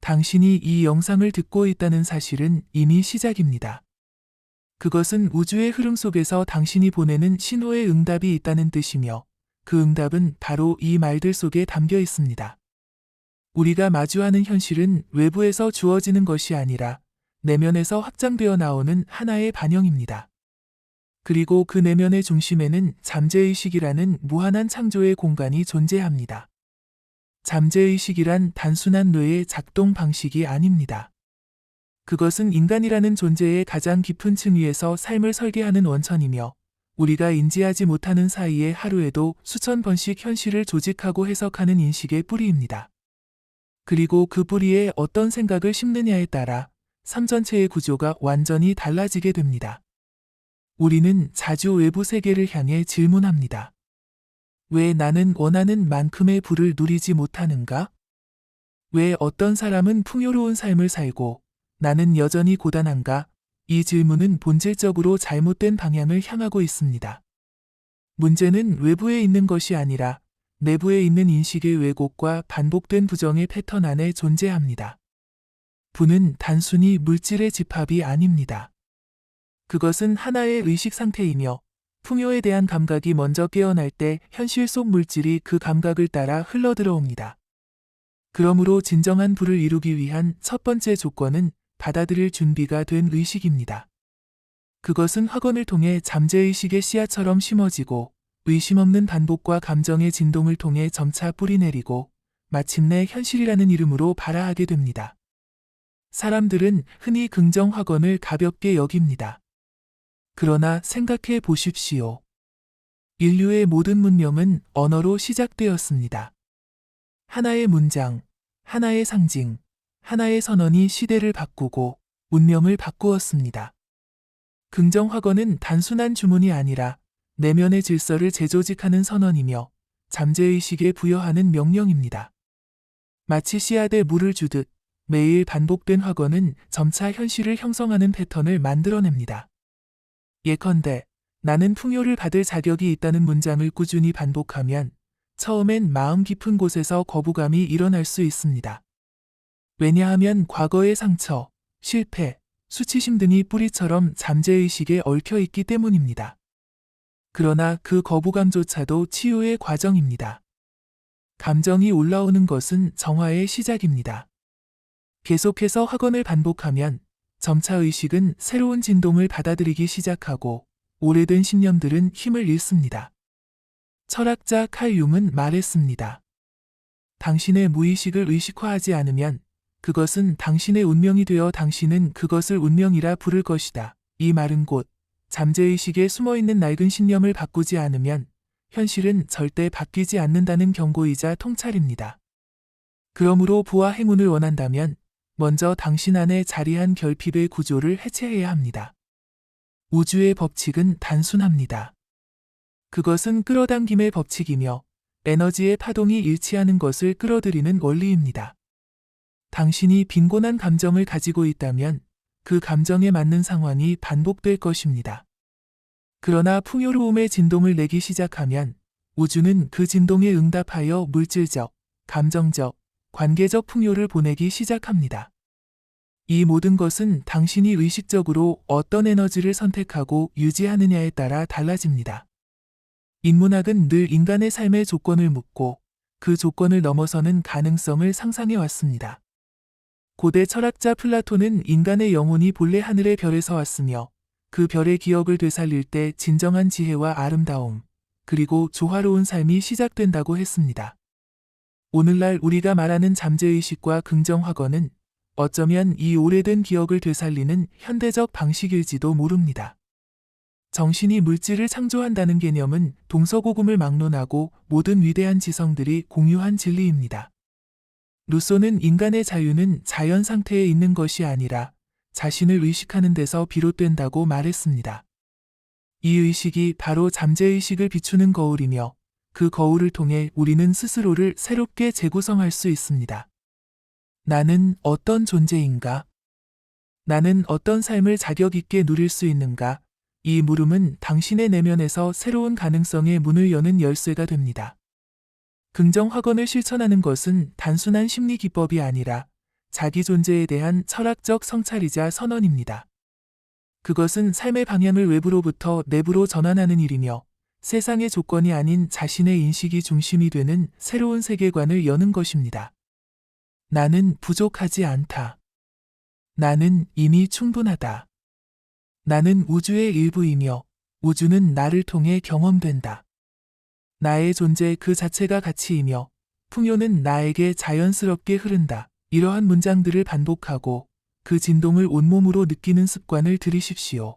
당신이 이 영상을 듣고 있다는 사실은 이미 시작입니다. 그것은 우주의 흐름 속에서 당신이 보내는 신호의 응답이 있다는 뜻이며 그 응답은 바로 이 말들 속에 담겨 있습니다. 우리가 마주하는 현실은 외부에서 주어지는 것이 아니라 내면에서 확장되어 나오는 하나의 반영입니다. 그리고 그 내면의 중심에는 잠재의식이라는 무한한 창조의 공간이 존재합니다. 잠재의식이란 단순한 뇌의 작동 방식이 아닙니다. 그것은 인간이라는 존재의 가장 깊은 층 위에서 삶을 설계하는 원천이며 우리가 인지하지 못하는 사이에 하루에도 수천 번씩 현실을 조직하고 해석하는 인식의 뿌리입니다. 그리고 그 뿌리에 어떤 생각을 심느냐에 따라 삶 전체의 구조가 완전히 달라지게 됩니다. 우리는 자주 외부 세계를 향해 질문합니다. 왜 나는 원하는 만큼의 부를 누리지 못하는가? 왜 어떤 사람은 풍요로운 삶을 살고 나는 여전히 고단한가? 이 질문은 본질적으로 잘못된 방향을 향하고 있습니다. 문제는 외부에 있는 것이 아니라 내부에 있는 인식의 왜곡과 반복된 부정의 패턴 안에 존재합니다. 부는 단순히 물질의 집합이 아닙니다. 그것은 하나의 의식 상태이며 풍요에 대한 감각이 먼저 깨어날 때 현실 속 물질이 그 감각을 따라 흘러들어옵니다. 그러므로 진정한 부를 이루기 위한 첫 번째 조건은 받아들일 준비가 된 의식입니다. 그것은 확언을 통해 잠재의식의 씨앗처럼 심어지고 의심 없는 반복과 감정의 진동을 통해 점차 뿌리내리고 마침내 현실이라는 이름으로 발아하게 됩니다. 사람들은 흔히 긍정 확언을 가볍게 여깁니다. 그러나 생각해 보십시오. 인류의 모든 문명은 언어로 시작되었습니다. 하나의 문장, 하나의 상징, 하나의 선언이 시대를 바꾸고 운명을 바꾸었습니다. 긍정 확언은 단순한 주문이 아니라 내면의 질서를 재조직하는 선언이며 잠재의식에 부여하는 명령입니다. 마치 씨앗에 물을 주듯 매일 반복된 확언은 점차 현실을 형성하는 패턴을 만들어냅니다. 예컨대 나는 풍요를 받을 자격이 있다는 문장을 꾸준히 반복하면 처음엔 마음 깊은 곳에서 거부감이 일어날 수 있습니다. 왜냐하면 과거의 상처, 실패, 수치심 등이 뿌리처럼 잠재의식에 얽혀 있기 때문입니다. 그러나 그 거부감조차도 치유의 과정입니다. 감정이 올라오는 것은 정화의 시작입니다. 계속해서 확언을 반복하면 점차 의식은 새로운 진동을 받아들이기 시작하고 오래된 신념들은 힘을 잃습니다. 철학자 칼 융은 말했습니다. 당신의 무의식을 의식화하지 않으면 그것은 당신의 운명이 되어 당신은 그것을 운명이라 부를 것이다. 이 말은 곧 잠재의식에 숨어있는 낡은 신념을 바꾸지 않으면 현실은 절대 바뀌지 않는다는 경고이자 통찰입니다. 그러므로 부와 행운을 원한다면 먼저 당신 안에 자리한 결핍의 구조를 해체해야 합니다. 우주의 법칙은 단순합니다. 그것은 끌어당김의 법칙이며 에너지의 파동이 일치하는 것을 끌어들이는 원리입니다. 당신이 빈곤한 감정을 가지고 있다면 그 감정에 맞는 상황이 반복될 것입니다. 그러나 풍요로움의 진동을 내기 시작하면 우주는 그 진동에 응답하여 물질적, 감정적, 관계적 풍요를 보내기 시작합니다. 이 모든 것은 당신이 의식적으로 어떤 에너지를 선택하고 유지하느냐에 따라 달라집니다. 인문학은 늘 인간의 삶의 조건을 묻고 그 조건을 넘어서는 가능성을 상상해 왔습니다. 고대 철학자 플라톤은 인간의 영혼이 본래 하늘의 별에서 왔으며 그 별의 기억을 되살릴 때 진정한 지혜와 아름다움, 그리고 조화로운 삶이 시작된다고 했습니다. 오늘날 우리가 말하는 잠재의식과 긍정확언은 어쩌면 이 오래된 기억을 되살리는 현대적 방식일지도 모릅니다. 정신이 물질을 창조한다는 개념은 동서고금을 막론하고 모든 위대한 지성들이 공유한 진리입니다. 루소는 인간의 자유는 자연 상태에 있는 것이 아니라 자신을 의식하는 데서 비롯된다고 말했습니다. 이 의식이 바로 잠재의식을 비추는 거울이며 그 거울을 통해 우리는 스스로를 새롭게 재구성할 수 있습니다. 나는 어떤 존재인가? 나는 어떤 삶을 자격 있게 누릴 수 있는가? 이 물음은 당신의 내면에서 새로운 가능성의 문을 여는 열쇠가 됩니다. 긍정 확언을 실천하는 것은 단순한 심리 기법이 아니라 자기 존재에 대한 철학적 성찰이자 선언입니다. 그것은 삶의 방향을 외부로부터 내부로 전환하는 일이며 세상의 조건이 아닌 자신의 인식이 중심이 되는 새로운 세계관을 여는 것입니다. 나는 부족하지 않다. 나는 이미 충분하다. 나는 우주의 일부이며 우주는 나를 통해 경험된다. 나의 존재 그 자체가 가치이며 풍요는 나에게 자연스럽게 흐른다. 이러한 문장들을 반복하고 그 진동을 온몸으로 느끼는 습관을 들이십시오.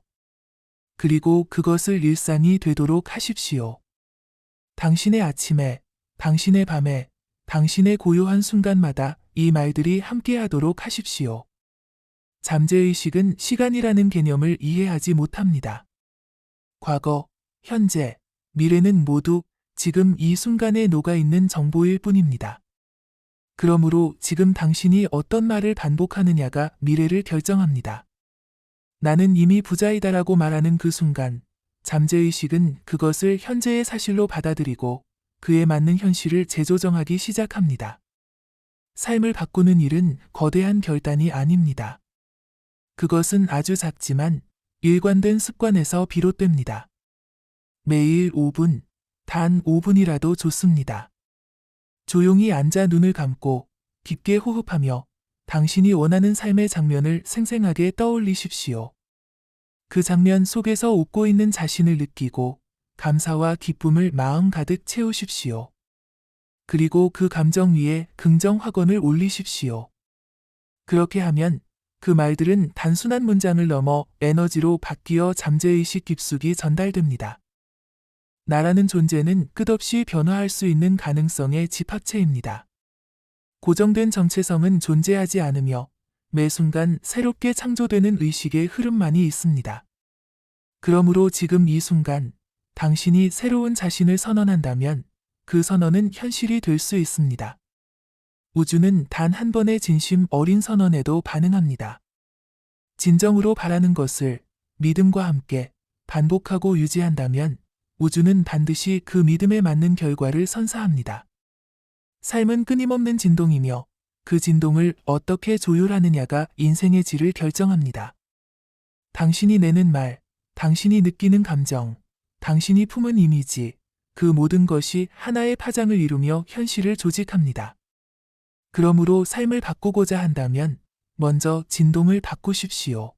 그리고 그것을 일상이 되도록 하십시오. 당신의 아침에, 당신의 밤에, 당신의 고요한 순간마다 이 말들이 함께하도록 하십시오. 잠재의식은 시간이라는 개념을 이해하지 못합니다. 과거, 현재, 미래는 모두 지금 이 순간에 녹아있는 정보일 뿐입니다. 그러므로 지금 당신이 어떤 말을 반복하느냐가 미래를 결정합니다. 나는 이미 부자이다라고 말하는 그 순간, 잠재의식은 그것을 현재의 사실로 받아들이고 그에 맞는 현실을 재조정하기 시작합니다. 삶을 바꾸는 일은 거대한 결단이 아닙니다. 그것은 아주 작지만 일관된 습관에서 비롯됩니다. 매일 5분, 단 5분이라도 좋습니다. 조용히 앉아 눈을 감고 깊게 호흡하며 당신이 원하는 삶의 장면을 생생하게 떠올리십시오. 그 장면 속에서 웃고 있는 자신을 느끼고 감사와 기쁨을 마음 가득 채우십시오. 그리고 그 감정 위에 긍정 확언을 올리십시오. 그렇게 하면 그 말들은 단순한 문장을 넘어 에너지로 바뀌어 잠재의식 깊숙이 전달됩니다. 나라는 존재는 끝없이 변화할 수 있는 가능성의 집합체입니다. 고정된 정체성은 존재하지 않으며 매 순간 새롭게 창조되는 의식의 흐름만이 있습니다. 그러므로 지금 이 순간 당신이 새로운 자신을 선언한다면 그 선언은 현실이 될 수 있습니다. 우주는 단 한 번의 진심 어린 선언에도 반응합니다. 진정으로 바라는 것을 믿음과 함께 반복하고 유지한다면 우주는 반드시 그 믿음에 맞는 결과를 선사합니다. 삶은 끊임없는 진동이며 그 진동을 어떻게 조율하느냐가 인생의 질을 결정합니다. 당신이 내는 말, 당신이 느끼는 감정, 당신이 품은 이미지, 그 모든 것이 하나의 파장을 이루며 현실을 조직합니다. 그러므로 삶을 바꾸고자 한다면 먼저 진동을 바꾸십시오.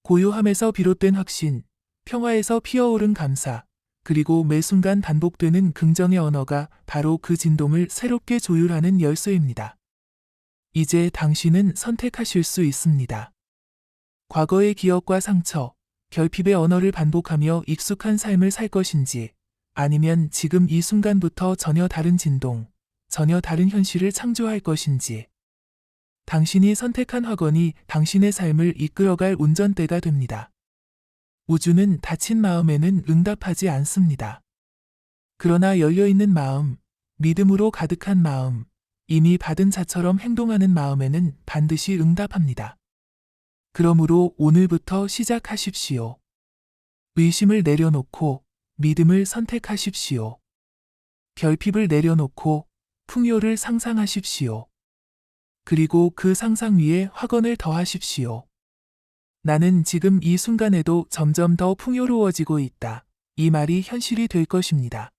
고요함에서 비롯된 확신, 평화에서 피어오른 감사, 그리고 매 순간 반복되는 긍정의 언어가 바로 그 진동을 새롭게 조율하는 열쇠입니다. 이제 당신은 선택하실 수 있습니다. 과거의 기억과 상처, 결핍의 언어를 반복하며 익숙한 삶을 살 것인지, 아니면 지금 이 순간부터 전혀 다른 진동, 전혀 다른 현실을 창조할 것인지. 당신이 선택한 확언이 당신의 삶을 이끌어갈 운전대가 됩니다. 우주는 닫힌 마음에는 응답하지 않습니다. 그러나 열려있는 마음, 믿음으로 가득한 마음, 이미 받은 자처럼 행동하는 마음에는 반드시 응답합니다. 그러므로 오늘부터 시작하십시오. 의심을 내려놓고 믿음을 선택하십시오. 결핍을 내려놓고 풍요를 상상하십시오. 그리고 그 상상 위에 확언을 더하십시오. 나는 지금 이 순간에도 점점 더 풍요로워지고 있다. 이 말이 현실이 될 것입니다.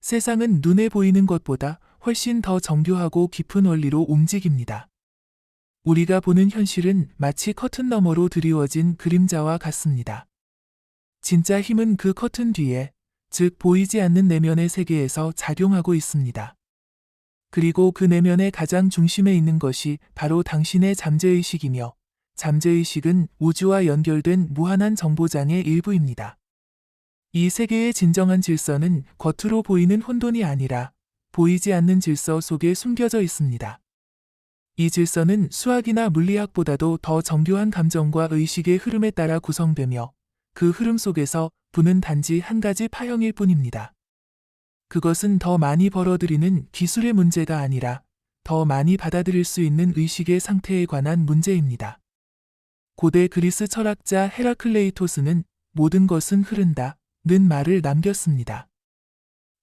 세상은 눈에 보이는 것보다 훨씬 더 정교하고 깊은 원리로 움직입니다. 우리가 보는 현실은 마치 커튼 너머로 드리워진 그림자와 같습니다. 진짜 힘은 그 커튼 뒤에, 즉 보이지 않는 내면의 세계에서 작용하고 있습니다. 그리고 그 내면의 가장 중심에 있는 것이 바로 당신의 잠재의식이며 잠재의식은 우주와 연결된 무한한 정보장의 일부입니다. 이 세계의 진정한 질서는 겉으로 보이는 혼돈이 아니라 보이지 않는 질서 속에 숨겨져 있습니다. 이 질서는 수학이나 물리학보다도 더 정교한 감정과 의식의 흐름에 따라 구성되며 그 흐름 속에서 부는 단지 한 가지 파형일 뿐입니다. 그것은 더 많이 벌어들이는 기술의 문제가 아니라 더 많이 받아들일 수 있는 의식의 상태에 관한 문제입니다. 고대 그리스 철학자 헤라클레이토스는 모든 것은 흐른다 는 말을 남겼습니다.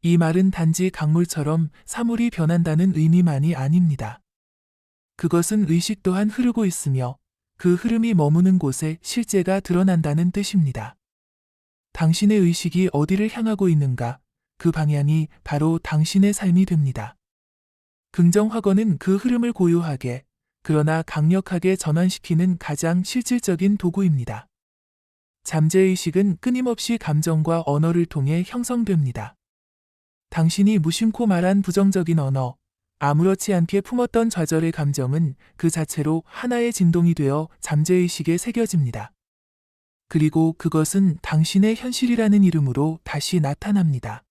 이 말은 단지 강물처럼 사물이 변한다는 의미만이 아닙니다. 그것은 의식 또한 흐르고 있으며 그 흐름이 머무는 곳에 실제가 드러난다는 뜻입니다. 당신의 의식이 어디를 향하고 있는가, 그 방향이 바로 당신의 삶이 됩니다. 긍정 확언은 그 흐름을 고요하게, 그러나 강력하게 전환시키는 가장 실질적인 도구입니다. 잠재의식은 끊임없이 감정과 언어를 통해 형성됩니다. 당신이 무심코 말한 부정적인 언어, 아무렇지 않게 품었던 좌절의 감정은 그 자체로 하나의 진동이 되어 잠재의식에 새겨집니다. 그리고 그것은 당신의 현실이라는 이름으로 다시 나타납니다.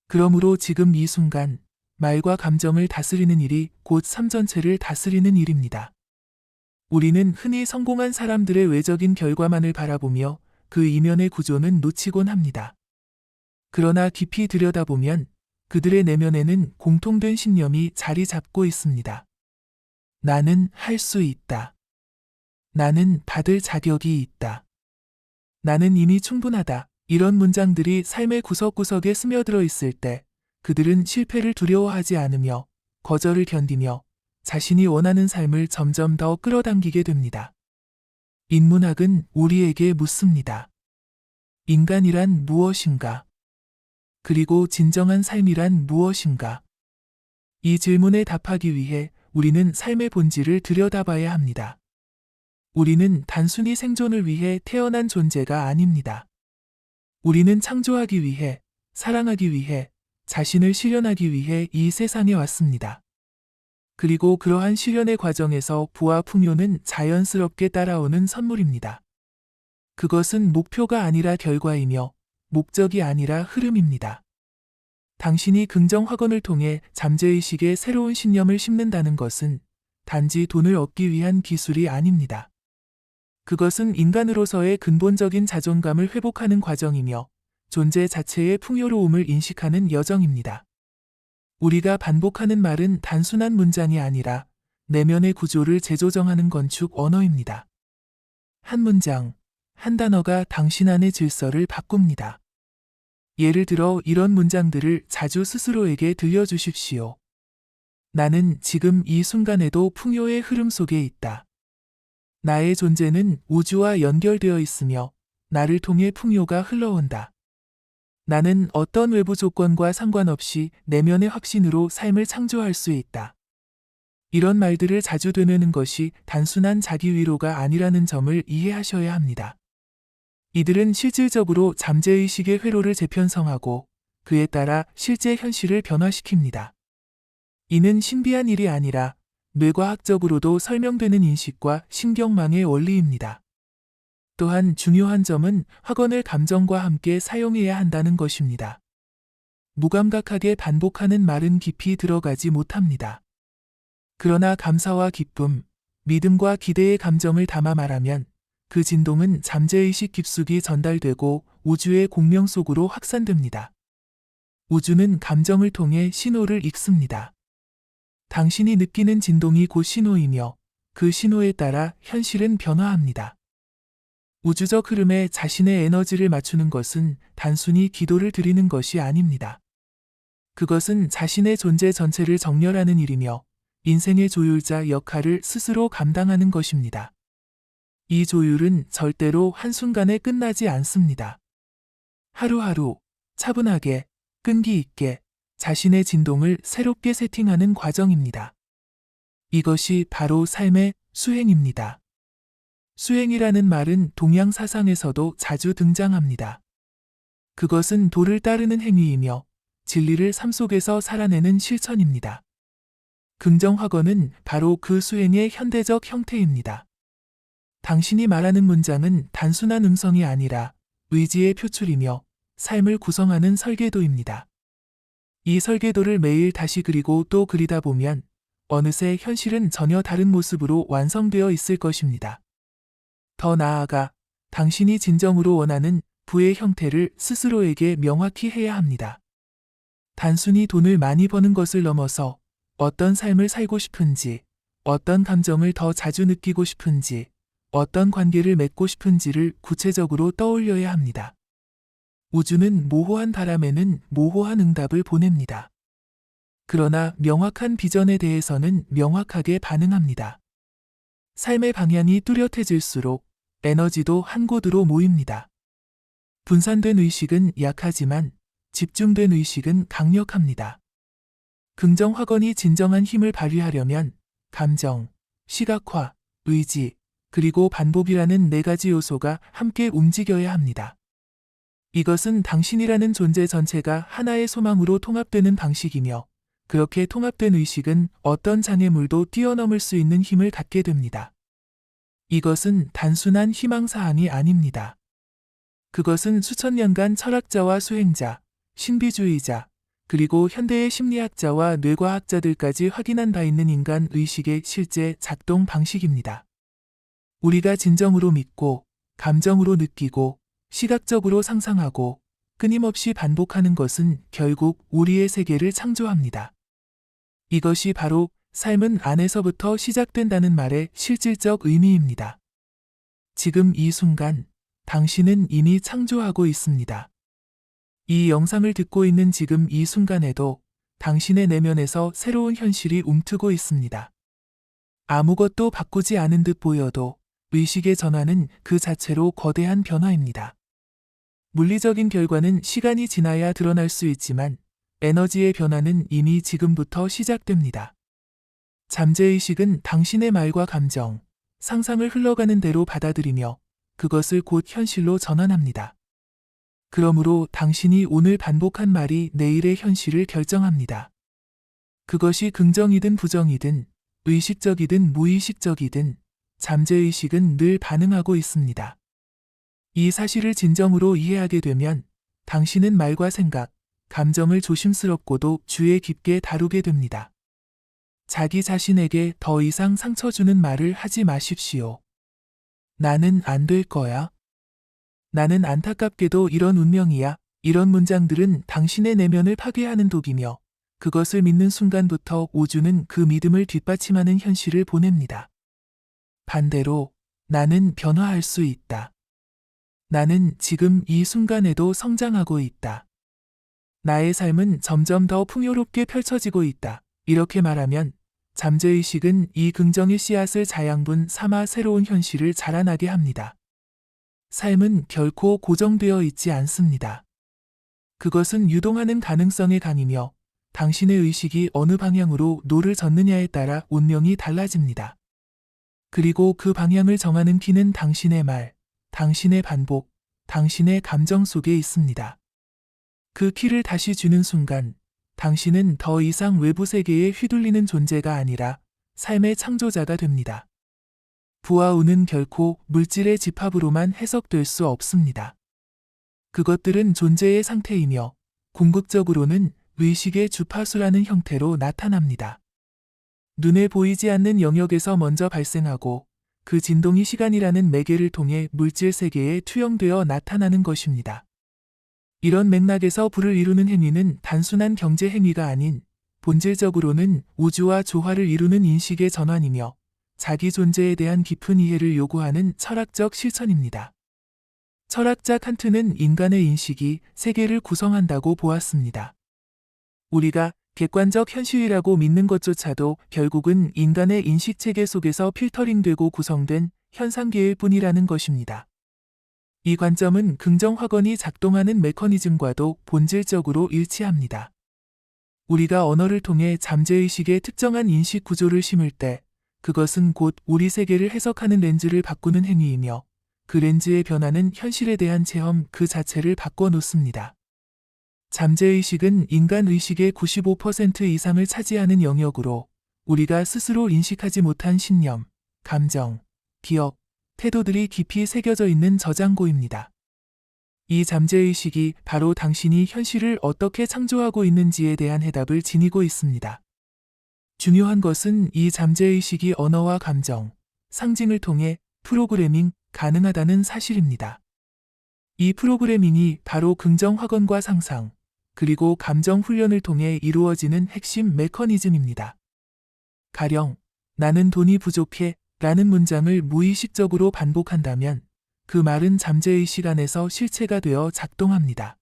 그러므로 지금 이 순간, 말과 감정을 다스리는 일이 곧 삶 전체를 다스리는 일입니다. 우리는 흔히 성공한 사람들의 외적인 결과만을 바라보며 그 이면의 구조는 놓치곤 합니다. 그러나 깊이 들여다보면 그들의 내면에는 공통된 신념이 자리 잡고 있습니다. 나는 할 수 있다. 나는 받을 자격이 있다. 나는 이미 충분하다. 이런 문장들이 삶의 구석구석에 스며들어 있을 때 그들은 실패를 두려워하지 않으며 거절을 견디며 자신이 원하는 삶을 점점 더 끌어당기게 됩니다. 인문학은 우리에게 묻습니다. 인간이란 무엇인가? 그리고 진정한 삶이란 무엇인가? 이 질문에 답하기 위해 우리는 삶의 본질을 들여다봐야 합니다. 우리는 단순히 생존을 위해 태어난 존재가 아닙니다. 우리는 창조하기 위해, 사랑하기 위해, 자신을 실현하기 위해 이 세상에 왔습니다. 그리고 그러한 실현의 과정에서 부와 풍요는 자연스럽게 따라오는 선물입니다. 그것은 목표가 아니라 결과이며 목적이 아니라 흐름입니다. 당신이 긍정 확언을 통해 잠재의식에 새로운 신념을 심는다는 것은 단지 돈을 얻기 위한 기술이 아닙니다. 그것은 인간으로서의 근본적인 자존감을 회복하는 과정이며 존재 자체의 풍요로움을 인식하는 여정입니다. 우리가 반복하는 말은 단순한 문장이 아니라 내면의 구조를 재조정하는 건축 언어입니다. 한 문장, 한 단어가 당신 안의 질서를 바꿉니다. 예를 들어 이런 문장들을 자주 스스로에게 들려주십시오. 나는 지금 이 순간에도 풍요의 흐름 속에 있다. 나의 존재는 우주와 연결되어 있으며 나를 통해 풍요가 흘러온다. 나는 어떤 외부 조건과 상관없이 내면의 확신으로 삶을 창조할 수 있다. 이런 말들을 자주 되뇌는 것이 단순한 자기 위로가 아니라는 점을 이해하셔야 합니다. 이들은 실질적으로 잠재의식의 회로를 재편성하고 그에 따라 실제 현실을 변화시킵니다. 이는 신비한 일이 아니라 뇌과학적으로도 설명되는 인식과 신경망의 원리입니다. 또한 중요한 점은 확언을 감정과 함께 사용해야 한다는 것입니다. 무감각하게 반복하는 말은 깊이 들어가지 못합니다. 그러나 감사와 기쁨, 믿음과 기대의 감정을 담아 말하면 그 진동은 잠재의식 깊숙이 전달되고 우주의 공명 속으로 확산됩니다. 우주는 감정을 통해 신호를 읽습니다. 당신이 느끼는 진동이 곧 신호이며 그 신호에 따라 현실은 변화합니다. 우주적 흐름에 자신의 에너지를 맞추는 것은 단순히 기도를 드리는 것이 아닙니다. 그것은 자신의 존재 전체를 정렬하는 일이며 인생의 조율자 역할을 스스로 감당하는 것입니다. 이 조율은 절대로 한순간에 끝나지 않습니다. 하루하루 차분하게 끈기 있게 자신의 진동을 새롭게 세팅하는 과정입니다. 이것이 바로 삶의 수행입니다. 수행이라는 말은 동양 사상에서도 자주 등장합니다. 그것은 도를 따르는 행위이며 진리를 삶 속에서 살아내는 실천입니다. 긍정 확언은 바로 그 수행의 현대적 형태입니다. 당신이 말하는 문장은 단순한 음성이 아니라 의지의 표출이며 삶을 구성하는 설계도입니다. 이 설계도를 매일 다시 그리고 또 그리다 보면 어느새 현실은 전혀 다른 모습으로 완성되어 있을 것입니다. 더 나아가 당신이 진정으로 원하는 부의 형태를 스스로에게 명확히 해야 합니다. 단순히 돈을 많이 버는 것을 넘어서 어떤 삶을 살고 싶은지, 어떤 감정을 더 자주 느끼고 싶은지, 어떤 관계를 맺고 싶은지를 구체적으로 떠올려야 합니다. 우주는 모호한 바람에는 모호한 응답을 보냅니다. 그러나 명확한 비전에 대해서는 명확하게 반응합니다. 삶의 방향이 뚜렷해질수록 에너지도 한 곳으로 모입니다. 분산된 의식은 약하지만 집중된 의식은 강력합니다. 긍정 확언이 진정한 힘을 발휘하려면 감정, 시각화, 의지, 그리고 반복이라는 4가지 요소가 함께 움직여야 합니다. 이것은 당신이라는 존재 전체가 하나의 소망으로 통합되는 방식이며, 그렇게 통합된 의식은 어떤 장애물도 뛰어넘을 수 있는 힘을 갖게 됩니다. 이것은 단순한 희망사항이 아닙니다. 그것은 수천 년간 철학자와 수행자, 신비주의자, 그리고 현대의 심리학자와 뇌과학자들까지 확인한 바 있는 인간 의식의 실제 작동 방식입니다. 우리가 진정으로 믿고, 감정으로 느끼고, 시각적으로 상상하고, 끊임없이 반복하는 것은 결국 우리의 세계를 창조합니다. 이것이 바로 삶은 안에서부터 시작된다는 말의 실질적 의미입니다. 지금 이 순간, 당신은 이미 창조하고 있습니다. 이 영상을 듣고 있는 지금 이 순간에도 당신의 내면에서 새로운 현실이 움트고 있습니다. 아무것도 바꾸지 않은 듯 보여도 의식의 전환은 그 자체로 거대한 변화입니다. 물리적인 결과는 시간이 지나야 드러날 수 있지만 에너지의 변화는 이미 지금부터 시작됩니다. 잠재의식은 당신의 말과 감정, 상상을 흘러가는 대로 받아들이며 그것을 곧 현실로 전환합니다. 그러므로 당신이 오늘 반복한 말이 내일의 현실을 결정합니다. 그것이 긍정이든 부정이든, 의식적이든 무의식적이든, 잠재의식은 늘 반응하고 있습니다. 이 사실을 진정으로 이해하게 되면 당신은 말과 생각, 감정을 조심스럽고도 주의 깊게 다루게 됩니다. 자기 자신에게 더 이상 상처 주는 말을 하지 마십시오. 나는 안 될 거야. 나는 안타깝게도 이런 운명이야. 이런 문장들은 당신의 내면을 파괴하는 독이며 그것을 믿는 순간부터 우주는 그 믿음을 뒷받침하는 현실을 보냅니다. 반대로 나는 변화할 수 있다. 나는 지금 이 순간에도 성장하고 있다. 나의 삶은 점점 더 풍요롭게 펼쳐지고 있다. 이렇게 말하면 잠재의식은 이 긍정의 씨앗을 자양분 삼아 새로운 현실을 자라나게 합니다. 삶은 결코 고정되어 있지 않습니다. 그것은 유동하는 가능성의 강이며 당신의 의식이 어느 방향으로 노를 젓느냐에 따라 운명이 달라집니다. 그리고 그 방향을 정하는 키는 당신의 말, 당신의 반복, 당신의 감정 속에 있습니다. 그 키를 다시 주는 순간 당신은 더 이상 외부 세계에 휘둘리는 존재가 아니라 삶의 창조자가 됩니다. 부와 운은 결코 물질의 집합으로만 해석될 수 없습니다. 그것들은 존재의 상태이며 궁극적으로는 의식의 주파수라는 형태로 나타납니다. 눈에 보이지 않는 영역에서 먼저 발생하고 그 진동이 시간이라는 매개를 통해 물질 세계에 투영되어 나타나는 것입니다. 이런 맥락에서 부를 이루는 행위는 단순한 경제 행위가 아닌 본질적으로는 우주와 조화를 이루는 인식의 전환이며 자기 존재에 대한 깊은 이해를 요구하는 철학적 실천입니다. 철학자 칸트는 인간의 인식이 세계를 구성한다고 보았습니다. 우리가 객관적 현실이라고 믿는 것조차도 결국은 인간의 인식체계 속에서 필터링되고 구성된 현상계일 뿐이라는 것입니다. 이 관점은 긍정 확언이 작동하는 메커니즘과도 본질적으로 일치합니다. 우리가 언어를 통해 잠재의식의 특정한 인식 구조를 심을 때 그것은 곧 우리 세계를 해석하는 렌즈를 바꾸는 행위이며 그 렌즈의 변화는 현실에 대한 체험 그 자체를 바꿔놓습니다. 잠재의식은 인간 의식의 95% 이상을 차지하는 영역으로 우리가 스스로 인식하지 못한 신념, 감정, 기억, 태도들이 깊이 새겨져 있는 저장고입니다. 이 잠재의식이 바로 당신이 현실을 어떻게 창조하고 있는지에 대한 해답을 지니고 있습니다. 중요한 것은 이 잠재의식이 언어와 감정, 상징을 통해 프로그래밍 가능하다는 사실입니다. 이 프로그래밍이 바로 긍정 확언과 상상, 그리고 감정 훈련을 통해 이루어지는 핵심 메커니즘입니다. 가령, 나는 돈이 부족해 라는 문장을 무의식적으로 반복한다면 그 말은 잠재의식 안에서 실체가 되어 작동합니다.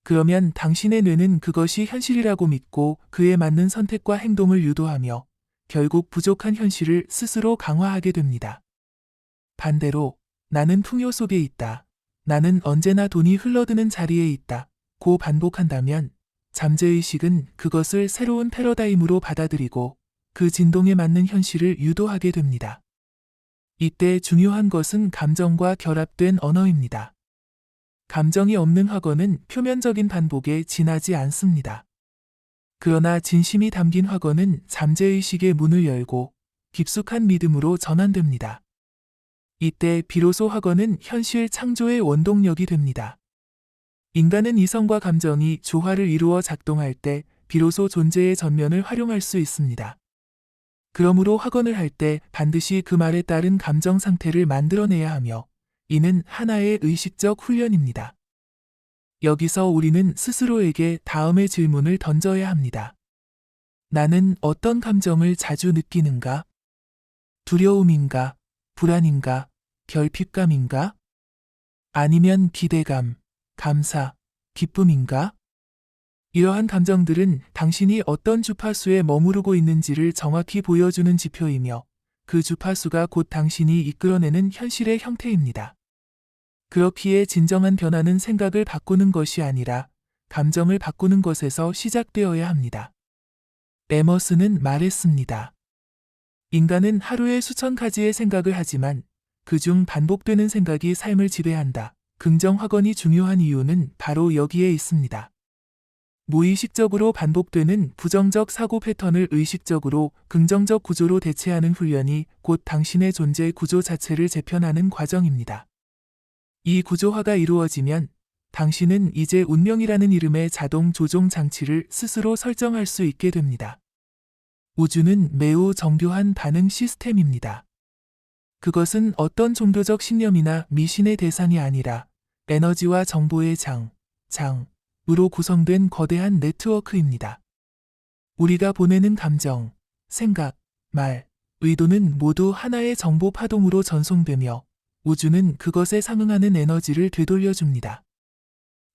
그러면 당신의 뇌는 그것이 현실이라고 믿고 그에 맞는 선택과 행동을 유도하며 결국 부족한 현실을 스스로 강화하게 됩니다. 반대로 나는 풍요 속에 있다. 나는 언제나 돈이 흘러드는 자리에 있다. 고 반복한다면 잠재의식은 그것을 새로운 패러다임으로 받아들이고 그 진동에 맞는 현실을 유도하게 됩니다. 이때 중요한 것은 감정과 결합된 언어입니다. 감정이 없는 확언은 표면적인 반복에 지나지 않습니다. 그러나 진심이 담긴 확언은 잠재의식의 문을 열고 깊숙한 믿음으로 전환됩니다. 이때 비로소 확언은 현실 창조의 원동력이 됩니다. 인간은 이성과 감정이 조화를 이루어 작동할 때 비로소 존재의 전면을 활용할 수 있습니다. 그러므로 확언을 할 때 반드시 그 말에 따른 감정 상태를 만들어내야 하며 이는 하나의 의식적 훈련입니다. 여기서 우리는 스스로에게 다음의 질문을 던져야 합니다. 나는 어떤 감정을 자주 느끼는가? 두려움인가? 불안인가? 결핍감인가? 아니면 기대감, 감사, 기쁨인가? 이러한 감정들은 당신이 어떤 주파수에 머무르고 있는지를 정확히 보여주는 지표이며 그 주파수가 곧 당신이 이끌어내는 현실의 형태입니다. 그렇기에 진정한 변화는 생각을 바꾸는 것이 아니라 감정을 바꾸는 것에서 시작되어야 합니다. 에머슨은 말했습니다. 인간은 하루에 수천 가지의 생각을 하지만 그중 반복되는 생각이 삶을 지배한다. 긍정 확언이 중요한 이유는 바로 여기에 있습니다. 무의식적으로 반복되는 부정적 사고 패턴을 의식적으로 긍정적 구조로 대체하는 훈련이 곧 당신의 존재 구조 자체를 재편하는 과정입니다. 이 구조화가 이루어지면 당신은 이제 운명이라는 이름의 자동 조종 장치를 스스로 설정할 수 있게 됩니다. 우주는 매우 정교한 반응 시스템입니다. 그것은 어떤 종교적 신념이나 미신의 대상이 아니라 에너지와 정보의 장으로 구성된 거대한 네트워크입니다. 우리가 보내는 감정, 생각, 말, 의도는 모두 하나의 정보 파동으로 전송되며 우주는 그것에 상응하는 에너지를 되돌려줍니다.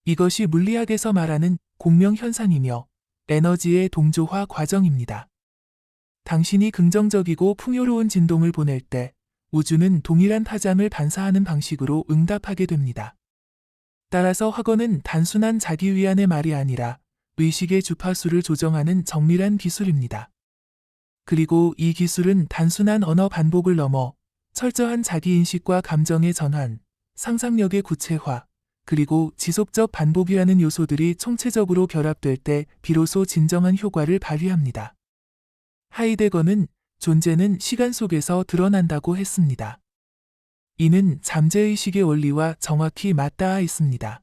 이것이 물리학에서 말하는 공명현상이며 에너지의 동조화 과정입니다. 당신이 긍정적이고 풍요로운 진동을 보낼 때 우주는 동일한 파장을 반사하는 방식으로 응답하게 됩니다. 따라서 확언은 단순한 자기 위안의 말이 아니라 의식의 주파수를 조정하는 정밀한 기술입니다. 그리고 이 기술은 단순한 언어 반복을 넘어 철저한 자기인식과 감정의 전환, 상상력의 구체화, 그리고 지속적 반복이라는 요소들이 총체적으로 결합될 때 비로소 진정한 효과를 발휘합니다. 하이데거는 존재는 시간 속에서 드러난다고 했습니다. 이는 잠재의식의 원리와 정확히 맞닿아 있습니다.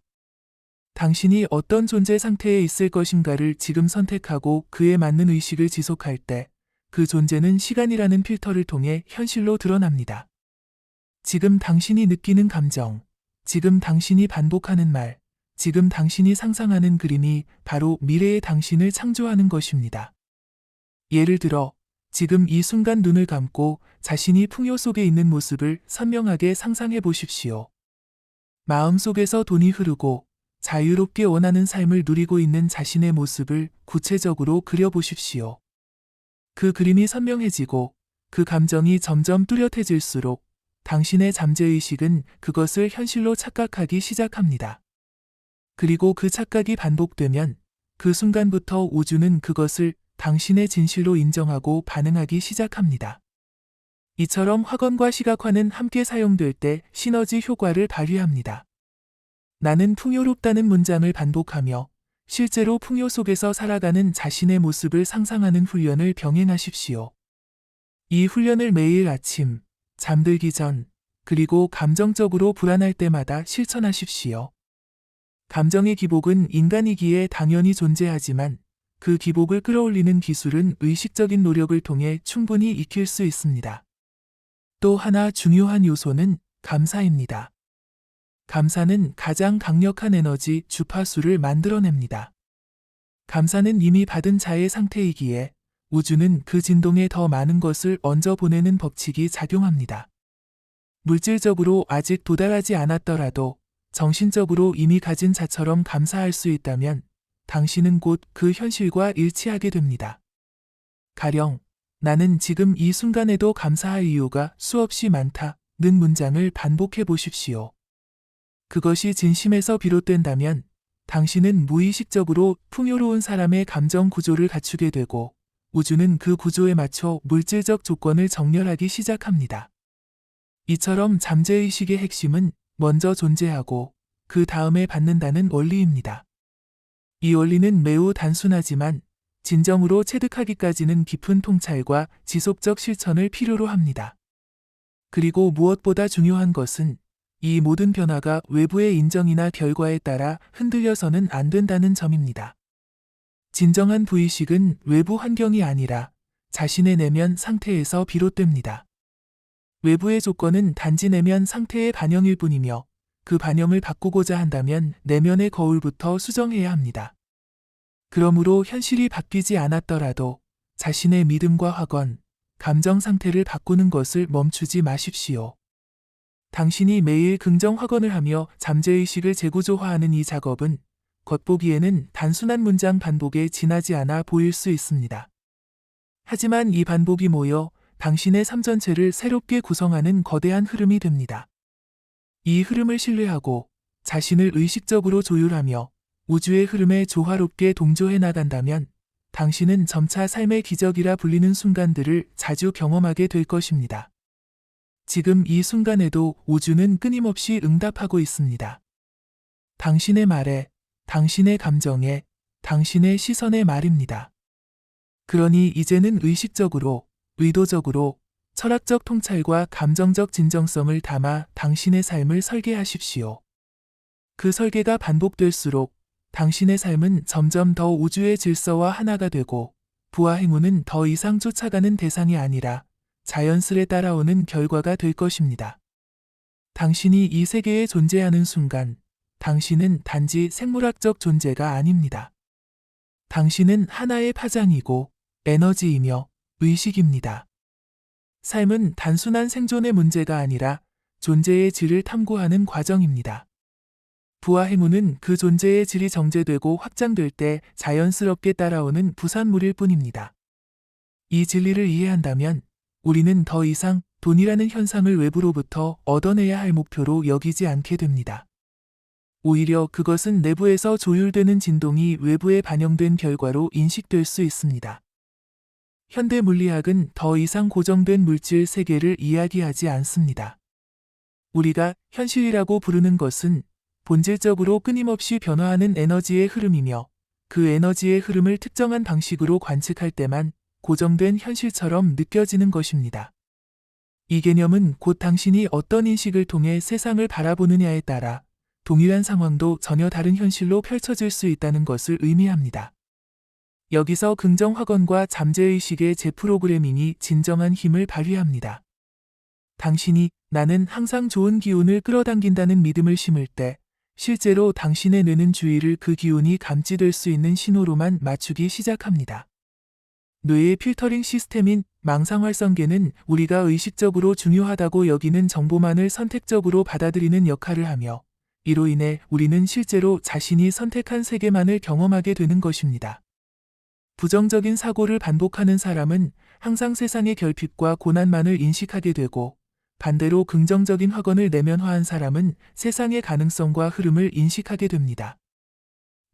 당신이 어떤 존재 상태에 있을 것인가를 지금 선택하고 그에 맞는 의식을 지속할 때 그 존재는 시간이라는 필터를 통해 현실로 드러납니다. 지금 당신이 느끼는 감정, 지금 당신이 반복하는 말, 지금 당신이 상상하는 그림이 바로 미래의 당신을 창조하는 것입니다. 예를 들어 지금 이 순간 눈을 감고 자신이 풍요 속에 있는 모습을 선명하게 상상해 보십시오. 마음속에서 돈이 흐르고 자유롭게 원하는 삶을 누리고 있는 자신의 모습을 구체적으로 그려보십시오. 그 그림이 선명해지고 그 감정이 점점 뚜렷해질수록 당신의 잠재의식은 그것을 현실로 착각하기 시작합니다. 그리고 그 착각이 반복되면 그 순간부터 우주는 그것을 당신의 진실로 인정하고 반응하기 시작합니다. 이처럼 확언과 시각화는 함께 사용될 때 시너지 효과를 발휘합니다. 나는 풍요롭다는 문장을 반복하며 실제로 풍요 속에서 살아가는 자신의 모습을 상상하는 훈련을 병행하십시오. 이 훈련을 매일 아침, 잠들기 전, 그리고 감정적으로 불안할 때마다 실천하십시오. 감정의 기복은 인간이기에 당연히 존재하지만 그 기복을 끌어올리는 기술은 의식적인 노력을 통해 충분히 익힐 수 있습니다. 또 하나 중요한 요소는 감사입니다. 감사는 가장 강력한 에너지 주파수를 만들어냅니다. 감사는 이미 받은 자의 상태이기에 우주는 그 진동에 더 많은 것을 얹어 보내는 법칙이 작용합니다. 물질적으로 아직 도달하지 않았더라도 정신적으로 이미 가진 자처럼 감사할 수 있다면 당신은 곧 그 현실과 일치하게 됩니다. 가령, 나는 지금 이 순간에도 감사할 이유가 수없이 많다는 문장을 반복해 보십시오. 그것이 진심에서 비롯된다면 당신은 무의식적으로 풍요로운 사람의 감정 구조를 갖추게 되고 우주는 그 구조에 맞춰 물질적 조건을 정렬하기 시작합니다. 이처럼 잠재의식의 핵심은 먼저 존재하고 그 다음에 받는다는 원리입니다. 이 원리는 매우 단순하지만 진정으로 체득하기까지는 깊은 통찰과 지속적 실천을 필요로 합니다. 그리고 무엇보다 중요한 것은 이 모든 변화가 외부의 인정이나 결과에 따라 흔들려서는 안 된다는 점입니다. 진정한 부의식은 외부 환경이 아니라 자신의 내면 상태에서 비롯됩니다. 외부의 조건은 단지 내면 상태의 반영일 뿐이며 그 반영을 바꾸고자 한다면 내면의 거울부터 수정해야 합니다. 그러므로 현실이 바뀌지 않았더라도 자신의 믿음과 확언, 감정 상태를 바꾸는 것을 멈추지 마십시오. 당신이 매일 긍정 확언을 하며 잠재의식을 재구조화하는 이 작업은 겉보기에는 단순한 문장 반복에 지나지 않아 보일 수 있습니다. 하지만 이 반복이 모여 당신의 삶 전체를 새롭게 구성하는 거대한 흐름이 됩니다. 이 흐름을 신뢰하고 자신을 의식적으로 조율하며 우주의 흐름에 조화롭게 동조해 나간다면 당신은 점차 삶의 기적이라 불리는 순간들을 자주 경험하게 될 것입니다. 지금 이 순간에도 우주는 끊임없이 응답하고 있습니다. 당신의 말에, 당신의 감정에, 당신의 시선에 말입니다. 그러니 이제는 의식적으로, 의도적으로, 철학적 통찰과 감정적 진정성을 담아 당신의 삶을 설계하십시오. 그 설계가 반복될수록 당신의 삶은 점점 더 우주의 질서와 하나가 되고 부와 행운은 더 이상 쫓아가는 대상이 아니라 자연스레 따라오는 결과가 될 것입니다. 당신이 이 세계에 존재하는 순간 당신은 단지 생물학적 존재가 아닙니다. 당신은 하나의 파장이고 에너지이며 의식입니다. 삶은 단순한 생존의 문제가 아니라 존재의 질을 탐구하는 과정입니다. 부와 행운은 그 존재의 질이 정제되고 확장될 때 자연스럽게 따라오는 부산물일 뿐입니다. 이 진리를 이해한다면 우리는 더 이상 돈이라는 현상을 외부로부터 얻어내야 할 목표로 여기지 않게 됩니다. 오히려 그것은 내부에서 조율되는 진동이 외부에 반영된 결과로 인식될 수 있습니다. 현대 물리학은 더 이상 고정된 물질 세계를 이야기하지 않습니다. 우리가 현실이라고 부르는 것은 본질적으로 끊임없이 변화하는 에너지의 흐름이며 그 에너지의 흐름을 특정한 방식으로 관측할 때만 고정된 현실처럼 느껴지는 것입니다. 이 개념은 곧 당신이 어떤 인식을 통해 세상을 바라보느냐에 따라 동일한 상황도 전혀 다른 현실로 펼쳐질 수 있다는 것을 의미합니다. 여기서 긍정 확언과 잠재의식의 재프로그래밍이 진정한 힘을 발휘합니다. 당신이 나는 항상 좋은 기운을 끌어당긴다는 믿음을 심을 때 실제로 당신의 뇌는 주의를 그 기운이 감지될 수 있는 신호로만 맞추기 시작합니다. 뇌의 필터링 시스템인 망상활성계는 우리가 의식적으로 중요하다고 여기는 정보만을 선택적으로 받아들이는 역할을 하며 이로 인해 우리는 실제로 자신이 선택한 세계만을 경험하게 되는 것입니다. 부정적인 사고를 반복하는 사람은 항상 세상의 결핍과 고난만을 인식하게 되고 반대로 긍정적인 확언을 내면화한 사람은 세상의 가능성과 흐름을 인식하게 됩니다.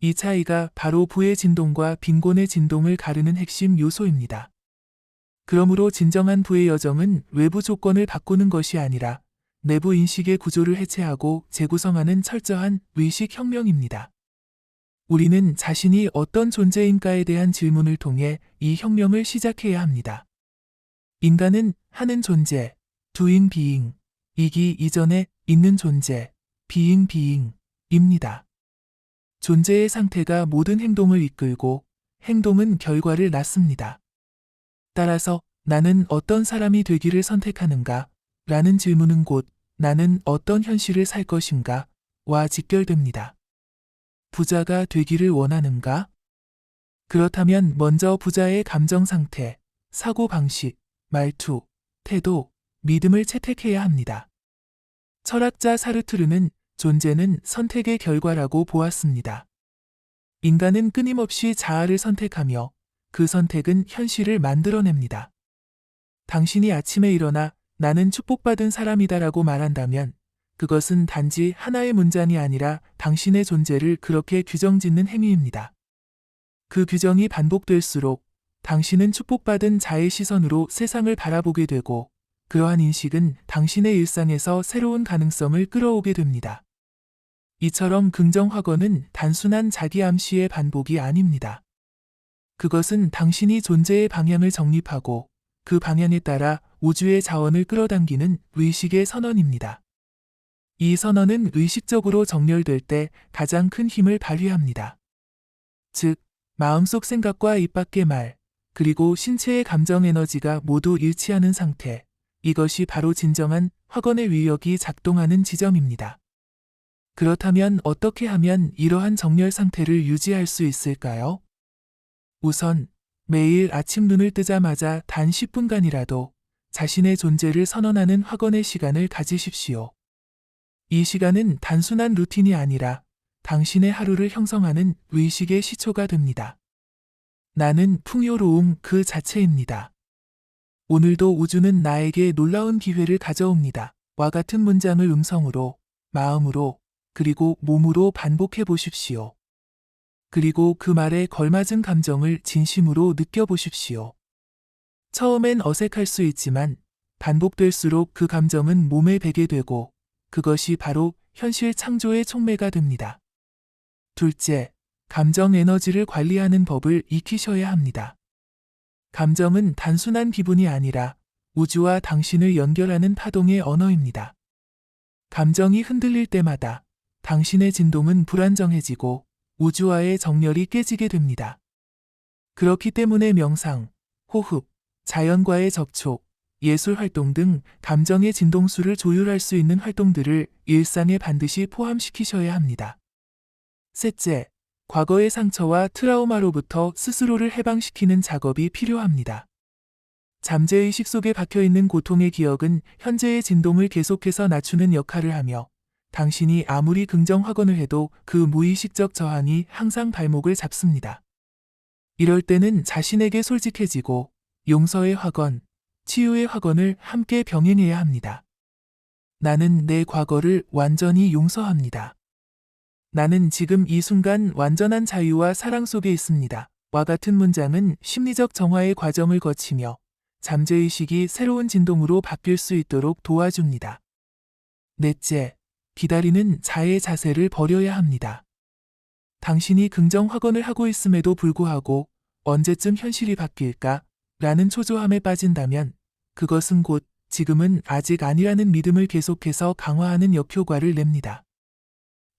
이 차이가 바로 부의 진동과 빈곤의 진동을 가르는 핵심 요소입니다. 그러므로 진정한 부의 여정은 외부 조건을 바꾸는 것이 아니라 내부 인식의 구조를 해체하고 재구성하는 철저한 의식 혁명입니다. 우리는 자신이 어떤 존재인가에 대한 질문을 통해 이 혁명을 시작해야 합니다. 인간은 하는 존재, doing being, 이기 이전에 있는 존재, being입니다. 존재의 상태가 모든 행동을 이끌고 행동은 결과를 낳습니다. 따라서 나는 어떤 사람이 되기를 선택하는가? 라는 질문은 곧 나는 어떤 현실을 살 것인가? 와 직결됩니다. 부자가 되기를 원하는가? 그렇다면 먼저 부자의 감정 상태, 사고방식, 말투, 태도, 믿음을 채택해야 합니다. 철학자 사르트르는 존재는 선택의 결과라고 보았습니다. 인간은 끊임없이 자아를 선택하며 그 선택은 현실을 만들어냅니다. 당신이 아침에 일어나 나는 축복받은 사람이다라고 말한다면 그것은 단지 하나의 문장이 아니라 당신의 존재를 그렇게 규정짓는 행위입니다. 그 규정이 반복될수록 당신은 축복받은 자의 시선으로 세상을 바라보게 되고 그러한 인식은 당신의 일상에서 새로운 가능성을 끌어오게 됩니다. 이처럼 긍정 확언은 단순한 자기 암시의 반복이 아닙니다. 그것은 당신이 존재의 방향을 정립하고 그 방향에 따라 우주의 자원을 끌어당기는 의식의 선언입니다. 이 선언은 의식적으로 정렬될 때 가장 큰 힘을 발휘합니다. 즉, 마음속 생각과 입 밖의 말, 그리고 신체의 감정 에너지가 모두 일치하는 상태, 이것이 바로 진정한 확언의 위력이 작동하는 지점입니다. 그렇다면 어떻게 하면 이러한 정렬 상태를 유지할 수 있을까요? 우선 매일 아침 눈을 뜨자마자 단 10분간이라도 자신의 존재를 선언하는 확언의 시간을 가지십시오. 이 시간은 단순한 루틴이 아니라 당신의 하루를 형성하는 의식의 시초가 됩니다. 나는 풍요로움 그 자체입니다. 오늘도 우주는 나에게 놀라운 기회를 가져옵니다. 와 같은 문장을 음성으로, 마음으로, 그리고 몸으로 반복해 보십시오. 그리고 그 말에 걸맞은 감정을 진심으로 느껴보십시오. 처음엔 어색할 수 있지만 반복될수록 그 감정은 몸에 배게 되고 그것이 바로 현실 창조의 촉매가 됩니다. 둘째, 감정 에너지를 관리하는 법을 익히셔야 합니다. 감정은 단순한 기분이 아니라 우주와 당신을 연결하는 파동의 언어입니다. 감정이 흔들릴 때마다 당신의 진동은 불안정해지고 우주와의 정렬이 깨지게 됩니다. 그렇기 때문에 명상, 호흡, 자연과의 접촉, 예술 활동 등 감정의 진동수를 조율할 수 있는 활동들을 일상에 반드시 포함시키셔야 합니다. 셋째, 과거의 상처와 트라우마로부터 스스로를 해방시키는 작업이 필요합니다. 잠재의식 속에 박혀있는 고통의 기억은 현재의 진동을 계속해서 낮추는 역할을 하며 당신이 아무리 긍정 확언을 해도 그 무의식적 저항이 항상 발목을 잡습니다. 이럴 때는 자신에게 솔직해지고 용서의 확언, 치유의 확언을 함께 병행해야 합니다. 나는 내 과거를 완전히 용서합니다. 나는 지금 이 순간 완전한 자유와 사랑 속에 있습니다. 와 같은 문장은 심리적 정화의 과정을 거치며 잠재의식이 새로운 진동으로 바뀔 수 있도록 도와줍니다. 넷째, 기다리는 자의 자세를 버려야 합니다. 당신이 긍정 확언을 하고 있음에도 불구하고 언제쯤 현실이 바뀔까? 라는 초조함에 빠진다면 그것은 곧 지금은 아직 아니라는 믿음을 계속해서 강화하는 역효과를 냅니다.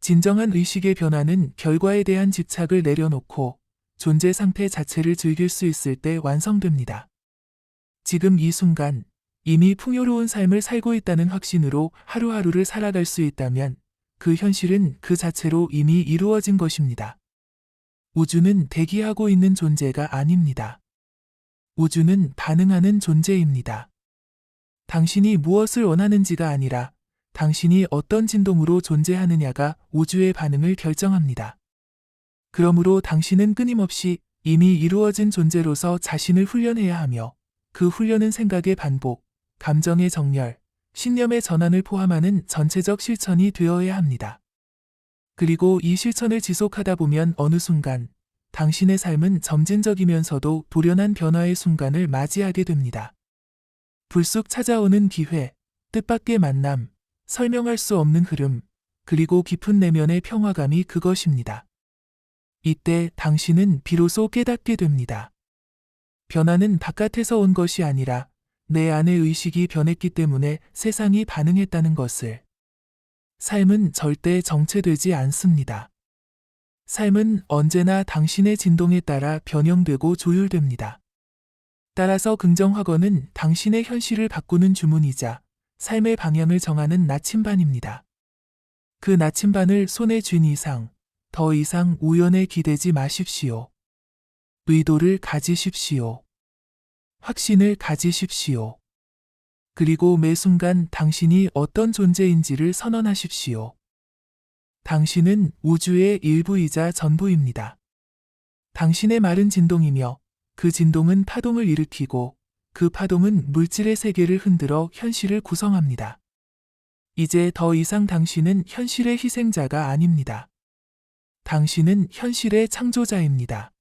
진정한 의식의 변화는 결과에 대한 집착을 내려놓고 존재 상태 자체를 즐길 수 있을 때 완성됩니다. 지금 이 순간 이미 풍요로운 삶을 살고 있다는 확신으로 하루하루를 살아갈 수 있다면 그 현실은 그 자체로 이미 이루어진 것입니다. 우주는 대기하고 있는 존재가 아닙니다. 우주는 반응하는 존재입니다. 당신이 무엇을 원하는지가 아니라 당신이 어떤 진동으로 존재하느냐가 우주의 반응을 결정합니다. 그러므로 당신은 끊임없이 이미 이루어진 존재로서 자신을 훈련해야 하며 그 훈련은 생각의 반복, 감정의 정렬, 신념의 전환을 포함하는 전체적 실천이 되어야 합니다. 그리고 이 실천을 지속하다 보면 어느 순간 당신의 삶은 점진적이면서도 돌연한 변화의 순간을 맞이하게 됩니다. 불쑥 찾아오는 기회, 뜻밖의 만남, 설명할 수 없는 흐름, 그리고 깊은 내면의 평화감이 그것입니다. 이때 당신은 비로소 깨닫게 됩니다. 변화는 바깥에서 온 것이 아니라 내 안의 의식이 변했기 때문에 세상이 반응했다는 것을. 삶은 절대 정체되지 않습니다. 삶은 언제나 당신의 진동에 따라 변형되고 조율됩니다. 따라서 긍정 확언은 당신의 현실을 바꾸는 주문이자 삶의 방향을 정하는 나침반입니다. 그 나침반을 손에 쥔 이상, 더 이상 우연에 기대지 마십시오. 의도를 가지십시오. 확신을 가지십시오. 그리고 매 순간 당신이 어떤 존재인지를 선언하십시오. 당신은 우주의 일부이자 전부입니다. 당신의 말은 진동이며 그 진동은 파동을 일으키고 그 파동은 물질의 세계를 흔들어 현실을 구성합니다. 이제 더 이상 당신은 현실의 희생자가 아닙니다. 당신은 현실의 창조자입니다.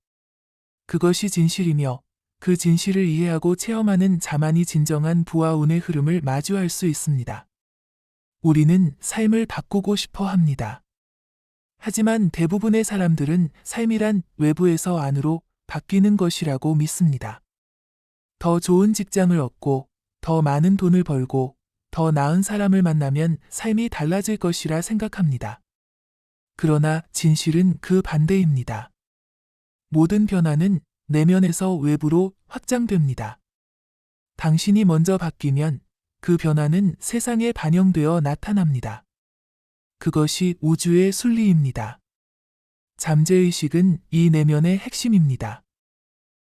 그것이 진실이며 그 진실을 이해하고 체험하는 자만이 진정한 부와 운의 흐름을 마주할 수 있습니다. 우리는 삶을 바꾸고 싶어 합니다. 하지만 대부분의 사람들은 삶이란 외부에서 안으로 바뀌는 것이라고 믿습니다. 더 좋은 직장을 얻고, 더 많은 돈을 벌고, 더 나은 사람을 만나면 삶이 달라질 것이라 생각합니다. 그러나 진실은 그 반대입니다. 모든 변화는 내면에서 외부로 확장됩니다. 당신이 먼저 바뀌면 그 변화는 세상에 반영되어 나타납니다. 그것이 우주의 순리입니다. 잠재의식은 이 내면의 핵심입니다.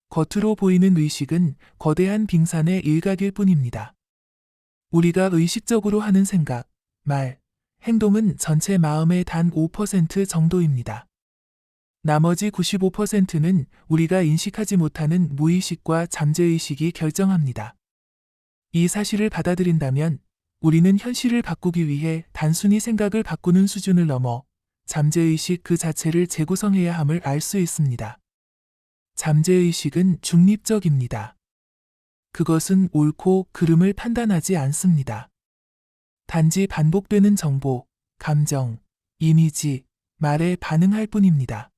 겉으로 보이는 의식은 거대한 빙산의 일각일 뿐입니다. 우리가 의식적으로 하는 생각, 말, 행동은 전체 마음의 단 5% 정도입니다. 나머지 95%는 우리가 인식하지 못하는 무의식과 잠재의식이 결정합니다. 이 사실을 받아들인다면 우리는 현실을 바꾸기 위해 단순히 생각을 바꾸는 수준을 넘어 잠재의식 그 자체를 재구성해야 함을 알 수 있습니다. 잠재의식은 중립적입니다. 그것은 옳고 그름을 판단하지 않습니다. 단지 반복되는 정보, 감정, 이미지, 말에 반응할 뿐입니다.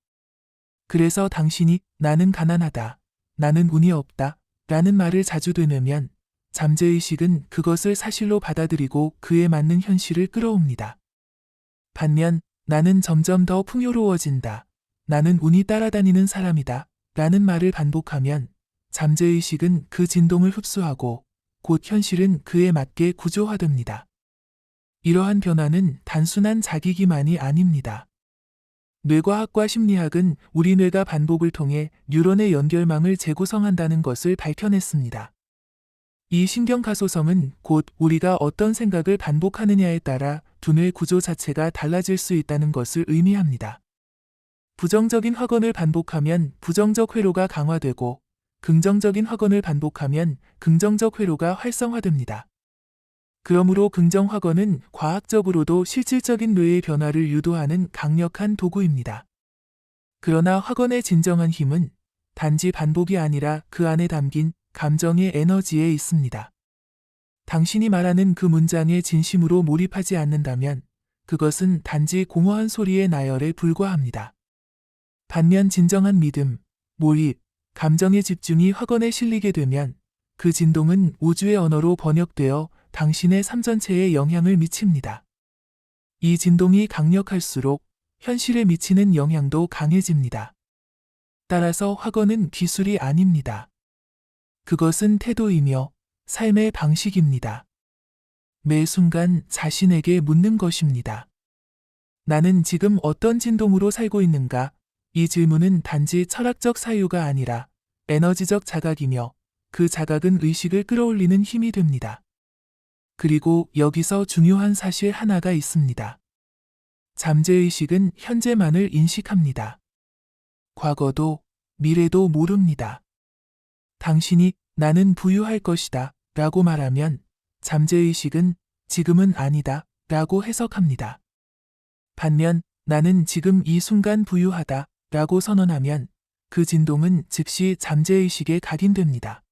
그래서 당신이 나는 가난하다, 나는 운이 없다 라는 말을 자주 되뇌면 잠재의식은 그것을 사실로 받아들이고 그에 맞는 현실을 끌어옵니다. 반면 나는 점점 더 풍요로워진다, 나는 운이 따라다니는 사람이다 라는 말을 반복하면 잠재의식은 그 진동을 흡수하고 곧 현실은 그에 맞게 구조화됩니다. 이러한 변화는 단순한 자기기만이 아닙니다. 뇌과학과 심리학은 우리 뇌가 반복을 통해 뉴런의 연결망을 재구성한다는 것을 밝혀냈습니다. 이 신경가소성은 곧 우리가 어떤 생각을 반복하느냐에 따라 두뇌 구조 자체가 달라질 수 있다는 것을 의미합니다. 부정적인 확언을 반복하면 부정적 회로가 강화되고 긍정적인 확언을 반복하면 긍정적 회로가 활성화됩니다. 그러므로 긍정 확언은 과학적으로도 실질적인 뇌의 변화를 유도하는 강력한 도구입니다. 그러나 확언의 진정한 힘은 단지 반복이 아니라 그 안에 담긴 감정의 에너지에 있습니다. 당신이 말하는 그 문장에 진심으로 몰입하지 않는다면 그것은 단지 공허한 소리의 나열에 불과합니다. 반면 진정한 믿음, 몰입, 감정의 집중이 확언에 실리게 되면 그 진동은 우주의 언어로 번역되어 당신의 삶 전체에 영향을 미칩니다. 이 진동이 강력할수록 현실에 미치는 영향도 강해집니다. 따라서 확언은 기술이 아닙니다. 그것은 태도이며 삶의 방식입니다. 매 순간 자신에게 묻는 것입니다. 나는 지금 어떤 진동으로 살고 있는가? 이 질문은 단지 철학적 사유가 아니라 에너지적 자각이며 그 자각은 의식을 끌어올리는 힘이 됩니다. 그리고 여기서 중요한 사실 하나가 있습니다. 잠재의식은 현재만을 인식합니다. 과거도 미래도 모릅니다. 당신이 나는 부유할 것이다 라고 말하면 잠재의식은 지금은 아니다 라고 해석합니다. 반면 나는 지금 이 순간 부유하다 라고 선언하면 그 진동은 즉시 잠재의식에 각인됩니다.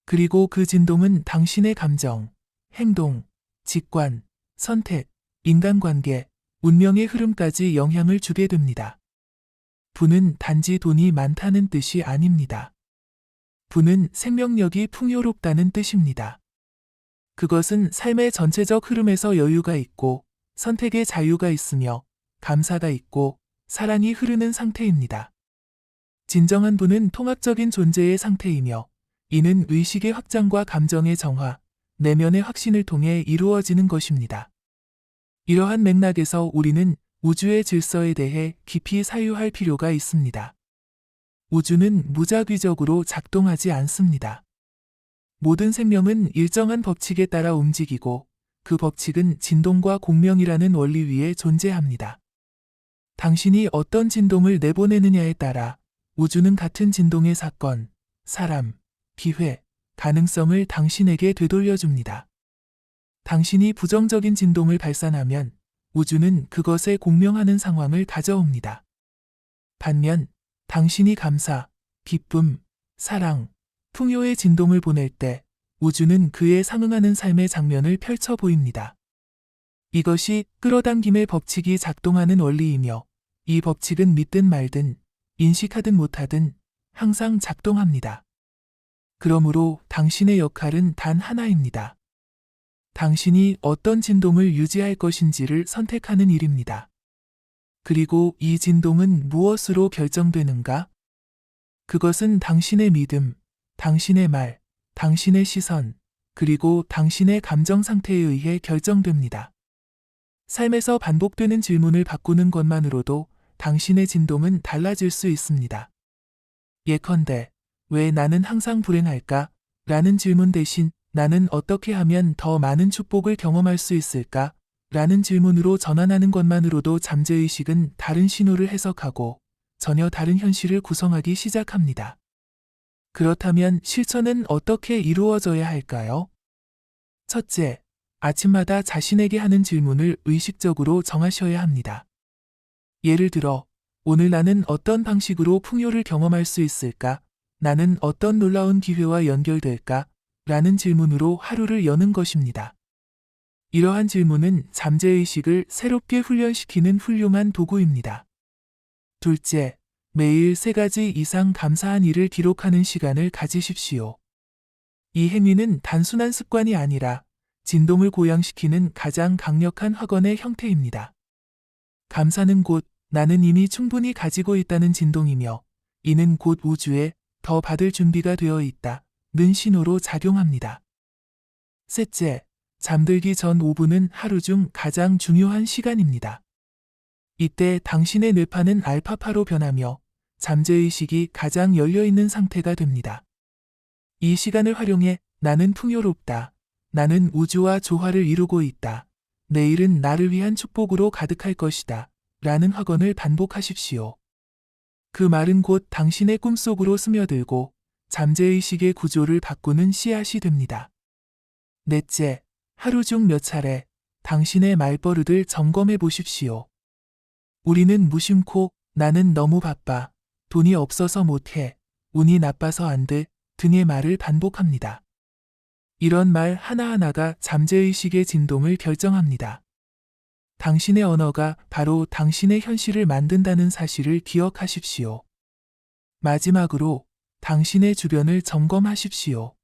그리고 그 진동은 당신의 감정, 행동, 직관, 선택, 인간관계, 운명의 흐름까지 영향을 주게 됩니다. 부는 단지 돈이 많다는 뜻이 아닙니다. 부는 생명력이 풍요롭다는 뜻입니다. 그것은 삶의 전체적 흐름에서 여유가 있고 선택의 자유가 있으며 감사가 있고 사랑이 흐르는 상태입니다. 진정한 부는 통합적인 존재의 상태이며 이는 의식의 확장과 감정의 정화, 내면의 확신을 통해 이루어지는 것입니다. 이러한 맥락에서 우리는 우주의 질서에 대해 깊이 사유할 필요가 있습니다. 우주는 무작위적으로 작동하지 않습니다. 모든 생명은 일정한 법칙에 따라 움직이고 그 법칙은 진동과 공명이라는 원리 위에 존재합니다. 당신이 어떤 진동을 내보내느냐에 따라 우주는 같은 진동의 사건, 사람, 기회, 가능성을 당신에게 되돌려줍니다. 당신이 부정적인 진동을 발산하면 우주는 그것에 공명하는 상황을 가져옵니다. 반면 당신이 감사, 기쁨, 사랑, 풍요의 진동을 보낼 때 우주는 그에 상응하는 삶의 장면을 펼쳐 보입니다. 이것이 끌어당김의 법칙이 작동하는 원리이며 이 법칙은 믿든 말든 인식하든 못하든 항상 작동합니다. 그러므로 당신의 역할은 단 하나입니다. 당신이 어떤 진동을 유지할 것인지를 선택하는 일입니다. 그리고 이 진동은 무엇으로 결정되는가? 그것은 당신의 믿음, 당신의 말, 당신의 시선, 그리고 당신의 감정 상태에 의해 결정됩니다. 삶에서 반복되는 질문을 바꾸는 것만으로도 당신의 진동은 달라질 수 있습니다. 예컨대, 왜 나는 항상 불행할까? 라는 질문 대신 나는 어떻게 하면 더 많은 축복을 경험할 수 있을까? 라는 질문으로 전환하는 것만으로도 잠재의식은 다른 신호를 해석하고 전혀 다른 현실을 구성하기 시작합니다. 그렇다면 실천은 어떻게 이루어져야 할까요? 첫째, 아침마다 자신에게 하는 질문을 의식적으로 정하셔야 합니다. 예를 들어, 오늘 나는 어떤 방식으로 풍요를 경험할 수 있을까? 나는 어떤 놀라운 기회와 연결될까? 라는 질문으로 하루를 여는 것입니다. 이러한 질문은 잠재의식을 새롭게 훈련시키는 훌륭한 도구입니다. 둘째, 매일 3가지 이상 감사한 일을 기록하는 시간을 가지십시오. 이 행위는 단순한 습관이 아니라 진동을 고양시키는 가장 강력한 확언의 형태입니다. 감사는 곧 나는 이미 충분히 가지고 있다는 진동이며 이는 곧 우주에 더 받을 준비가 되어 있다는 신호로 작용합니다. 셋째, 잠들기 전 5분은 하루 중 가장 중요한 시간입니다. 이때 당신의 뇌파는 알파파로 변하며 잠재의식이 가장 열려있는 상태가 됩니다. 이 시간을 활용해 나는 풍요롭다. 나는 우주와 조화를 이루고 있다. 내일은 나를 위한 축복으로 가득할 것이다. 라는 확언을 반복하십시오. 그 말은 곧 당신의 꿈속으로 스며들고 잠재의식의 구조를 바꾸는 씨앗이 됩니다. 넷째, 하루 중 몇 차례 당신의 말버릇을 점검해 보십시오. 우리는 무심코 나는 너무 바빠, 돈이 없어서 못해, 운이 나빠서 안 돼 등의 말을 반복합니다. 이런 말 하나하나가 잠재의식의 진동을 결정합니다. 당신의 언어가 바로 당신의 현실을 만든다는 사실을 기억하십시오. 마지막으로 당신의 주변을 점검하십시오.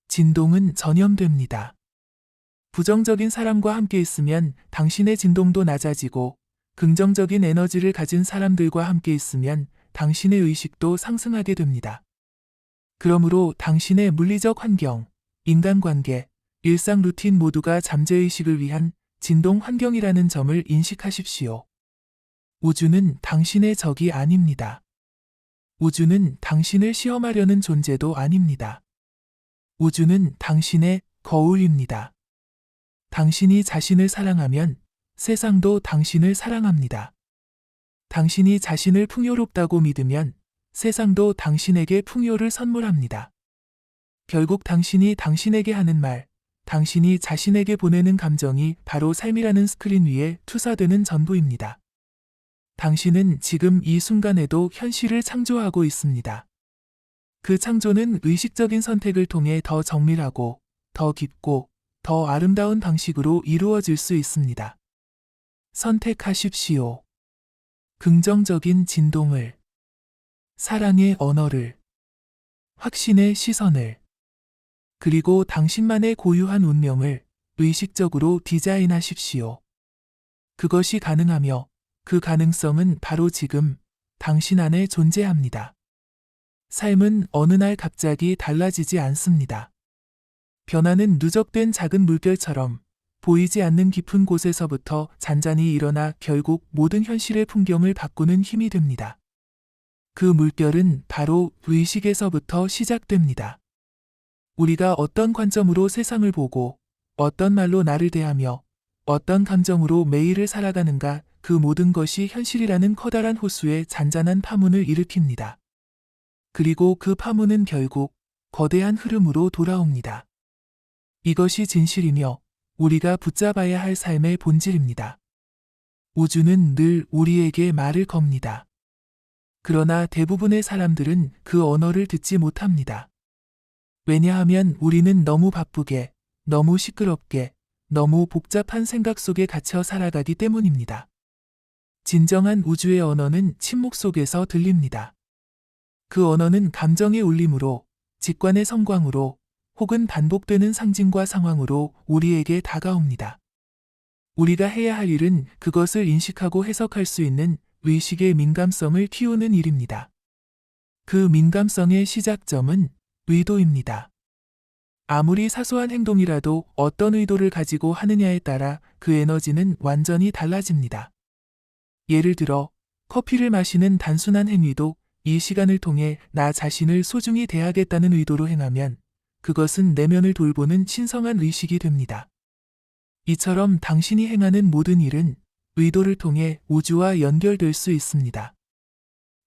진동은 전염됩니다. 부정적인 사람과 함께 있으면 당신의 진동도 낮아지고 긍정적인 에너지를 가진 사람들과 함께 있으면 당신의 의식도 상승하게 됩니다. 그러므로 당신의 물리적 환경, 인간관계, 일상 루틴 모두가 잠재의식을 위한 진동 환경이라는 점을 인식하십시오. 우주는 당신의 적이 아닙니다. 우주는 당신을 시험하려는 존재도 아닙니다. 우주는 당신의 거울입니다. 당신이 자신을 사랑하면 세상도 당신을 사랑합니다. 당신이 자신을 풍요롭다고 믿으면 세상도 당신에게 풍요를 선물합니다. 결국 당신이 당신에게 하는 말, 당신이 자신에게 보내는 감정이 바로 삶이라는 스크린 위에 투사되는 전부입니다. 당신은 지금 이 순간에도 현실을 창조하고 있습니다. 그 창조는 의식적인 선택을 통해 더 정밀하고, 더 깊고, 더 아름다운 방식으로 이루어질 수 있습니다. 선택하십시오. 긍정적인 진동을, 사랑의 언어를, 확신의 시선을, 그리고 당신만의 고유한 운명을 의식적으로 디자인하십시오. 그것이 가능하며 그 가능성은 바로 지금 당신 안에 존재합니다. 삶은 어느 날 갑자기 달라지지 않습니다. 변화는 누적된 작은 물결처럼 보이지 않는 깊은 곳에서부터 잔잔히 일어나 결국 모든 현실의 풍경을 바꾸는 힘이 됩니다. 그 물결은 바로 의식에서부터 시작됩니다. 우리가 어떤 관점으로 세상을 보고 어떤 말로 나를 대하며 어떤 감정으로 매일을 살아가는가 그 모든 것이 현실이라는 커다란 호수에 잔잔한 파문을 일으킵니다. 그리고 그 파문은 결국 거대한 흐름으로 돌아옵니다. 이것이 진실이며 우리가 붙잡아야 할 삶의 본질입니다. 우주는 늘 우리에게 말을 겁니다. 그러나 대부분의 사람들은 그 언어를 듣지 못합니다. 왜냐하면 우리는 너무 바쁘게, 너무 시끄럽게, 너무 복잡한 생각 속에 갇혀 살아가기 때문입니다. 진정한 우주의 언어는 침묵 속에서 들립니다. 그 언어는 감정의 울림으로, 직관의 성광으로, 혹은 반복되는 상징과 상황으로 우리에게 다가옵니다. 우리가 해야 할 일은 그것을 인식하고 해석할 수 있는 의식의 민감성을 키우는 일입니다. 그 민감성의 시작점은 의도입니다. 아무리 사소한 행동이라도 어떤 의도를 가지고 하느냐에 따라 그 에너지는 완전히 달라집니다. 예를 들어 커피를 마시는 단순한 행위도 이 시간을 통해 나 자신을 소중히 대하겠다는 의도로 행하면 그것은 내면을 돌보는 신성한 의식이 됩니다. 이처럼 당신이 행하는 모든 일은 의도를 통해 우주와 연결될 수 있습니다.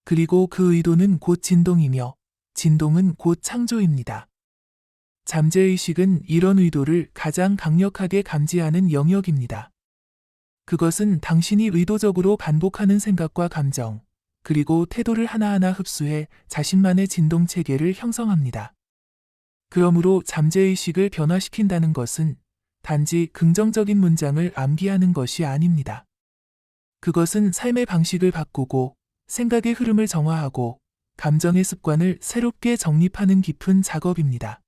그리고 그 의도는 곧 진동이며 진동은 곧 창조입니다. 잠재의식은 이런 의도를 가장 강력하게 감지하는 영역입니다. 그것은 당신이 의도적으로 반복하는 생각과 감정, 그리고 태도를 하나하나 흡수해 자신만의 진동 체계를 형성합니다. 그러므로 잠재의식을 변화시킨다는 것은 단지 긍정적인 문장을 암기하는 것이 아닙니다. 그것은 삶의 방식을 바꾸고 생각의 흐름을 정화하고 감정의 습관을 새롭게 정립하는 깊은 작업입니다.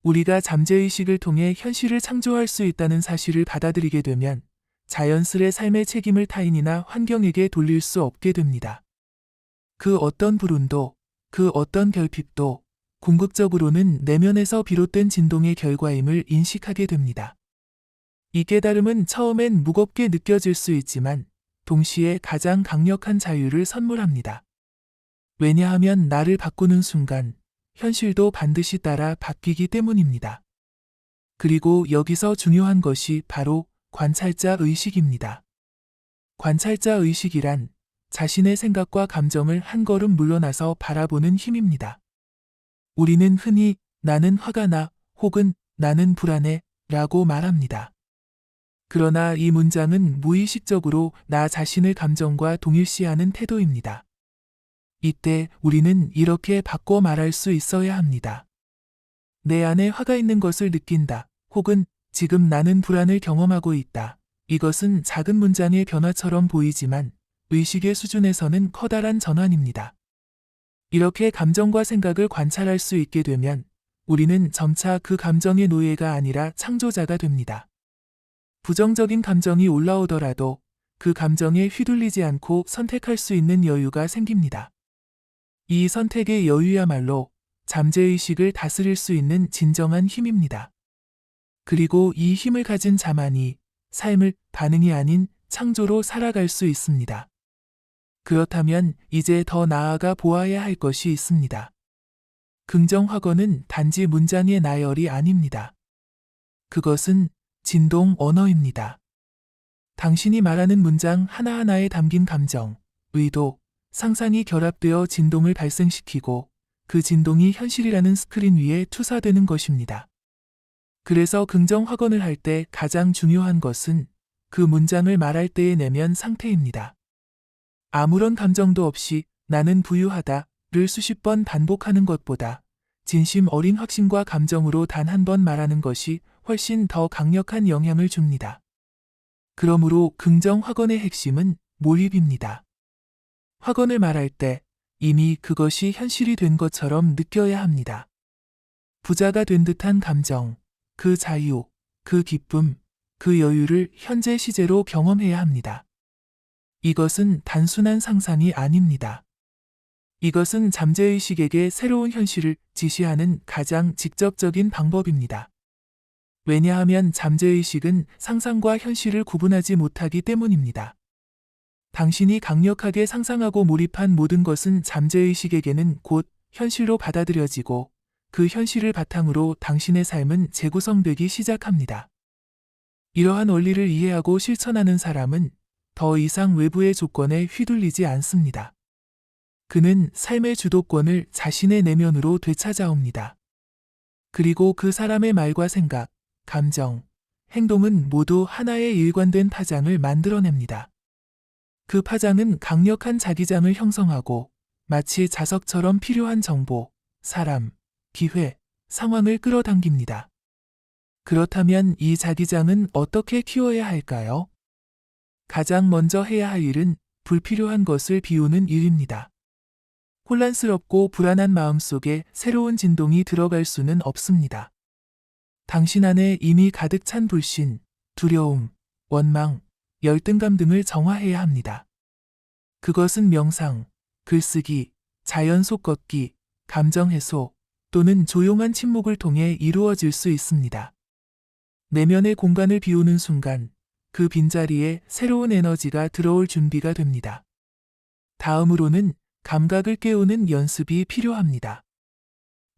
우리가 잠재의식을 통해 현실을 창조할 수 있다는 사실을 받아들이게 되면 자연스레 삶의 책임을 타인이나 환경에게 돌릴 수 없게 됩니다. 그 어떤 불운도, 그 어떤 결핍도 궁극적으로는 내면에서 비롯된 진동의 결과임을 인식하게 됩니다. 이 깨달음은 처음엔 무겁게 느껴질 수 있지만 동시에 가장 강력한 자유를 선물합니다. 왜냐하면 나를 바꾸는 순간 현실도 반드시 따라 바뀌기 때문입니다. 그리고 여기서 중요한 것이 바로 관찰자 의식입니다. 관찰자 의식이란 자신의 생각과 감정을 한 걸음 물러나서 바라보는 힘입니다. 우리는 흔히 나는 화가 나 혹은 나는 불안해 라고 말합니다. 그러나 이 문장은 무의식적으로 나 자신의 감정과 동일시하는 태도입니다. 이때 우리는 이렇게 바꿔 말할 수 있어야 합니다. 내 안에 화가 있는 것을 느낀다. 혹은 지금 나는 불안을 경험하고 있다. 이것은 작은 문장의 변화처럼 보이지만 의식의 수준에서는 커다란 전환입니다. 이렇게 감정과 생각을 관찰할 수 있게 되면 우리는 점차 그 감정의 노예가 아니라 창조자가 됩니다. 부정적인 감정이 올라오더라도 그 감정에 휘둘리지 않고 선택할 수 있는 여유가 생깁니다. 이 선택의 여유야말로 잠재의식을 다스릴 수 있는 진정한 힘입니다. 그리고 이 힘을 가진 자만이 삶을 반응이 아닌 창조로 살아갈 수 있습니다. 그렇다면 이제 더 나아가 보아야 할 것이 있습니다. 긍정확언은 단지 문장의 나열이 아닙니다. 그것은 진동 언어입니다. 당신이 말하는 문장 하나하나에 담긴 감정, 의도, 상상이 결합되어 진동을 발생시키고 그 진동이 현실이라는 스크린 위에 투사되는 것입니다. 그래서 긍정 확언을 할 때 가장 중요한 것은 그 문장을 말할 때의 내면 상태입니다. 아무런 감정도 없이 나는 부유하다를 수십 번 반복하는 것보다 진심 어린 확신과 감정으로 단 한 번 말하는 것이 훨씬 더 강력한 영향을 줍니다. 그러므로 긍정 확언의 핵심은 몰입입니다. 확언을 말할 때 이미 그것이 현실이 된 것처럼 느껴야 합니다. 부자가 된 듯한 감정, 그 자유, 그 기쁨, 그 여유를 현재 시제로 경험해야 합니다. 이것은 단순한 상상이 아닙니다. 이것은 잠재의식에게 새로운 현실을 지시하는 가장 직접적인 방법입니다. 왜냐하면 잠재의식은 상상과 현실을 구분하지 못하기 때문입니다. 당신이 강력하게 상상하고 몰입한 모든 것은 잠재의식에게는 곧 현실로 받아들여지고 그 현실을 바탕으로 당신의 삶은 재구성되기 시작합니다. 이러한 원리를 이해하고 실천하는 사람은 더 이상 외부의 조건에 휘둘리지 않습니다. 그는 삶의 주도권을 자신의 내면으로 되찾아옵니다. 그리고 그 사람의 말과 생각, 감정, 행동은 모두 하나의 일관된 파장을 만들어냅니다. 그 파장은 강력한 자기장을 형성하고 마치 자석처럼 필요한 정보, 사람, 기회, 상황을 끌어당깁니다. 그렇다면 이 자기장은 어떻게 키워야 할까요? 가장 먼저 해야 할 일은 불필요한 것을 비우는 일입니다. 혼란스럽고 불안한 마음 속에 새로운 진동이 들어갈 수는 없습니다. 당신 안에 이미 가득 찬 불신, 두려움, 원망, 열등감 등을 정화해야 합니다. 그것은 명상, 글쓰기, 자연 속 걷기, 감정 해소 또는 조용한 침묵을 통해 이루어질 수 있습니다. 내면의 공간을 비우는 순간 그 빈자리에 새로운 에너지가 들어올 준비가 됩니다. 다음으로는 감각을 깨우는 연습이 필요합니다.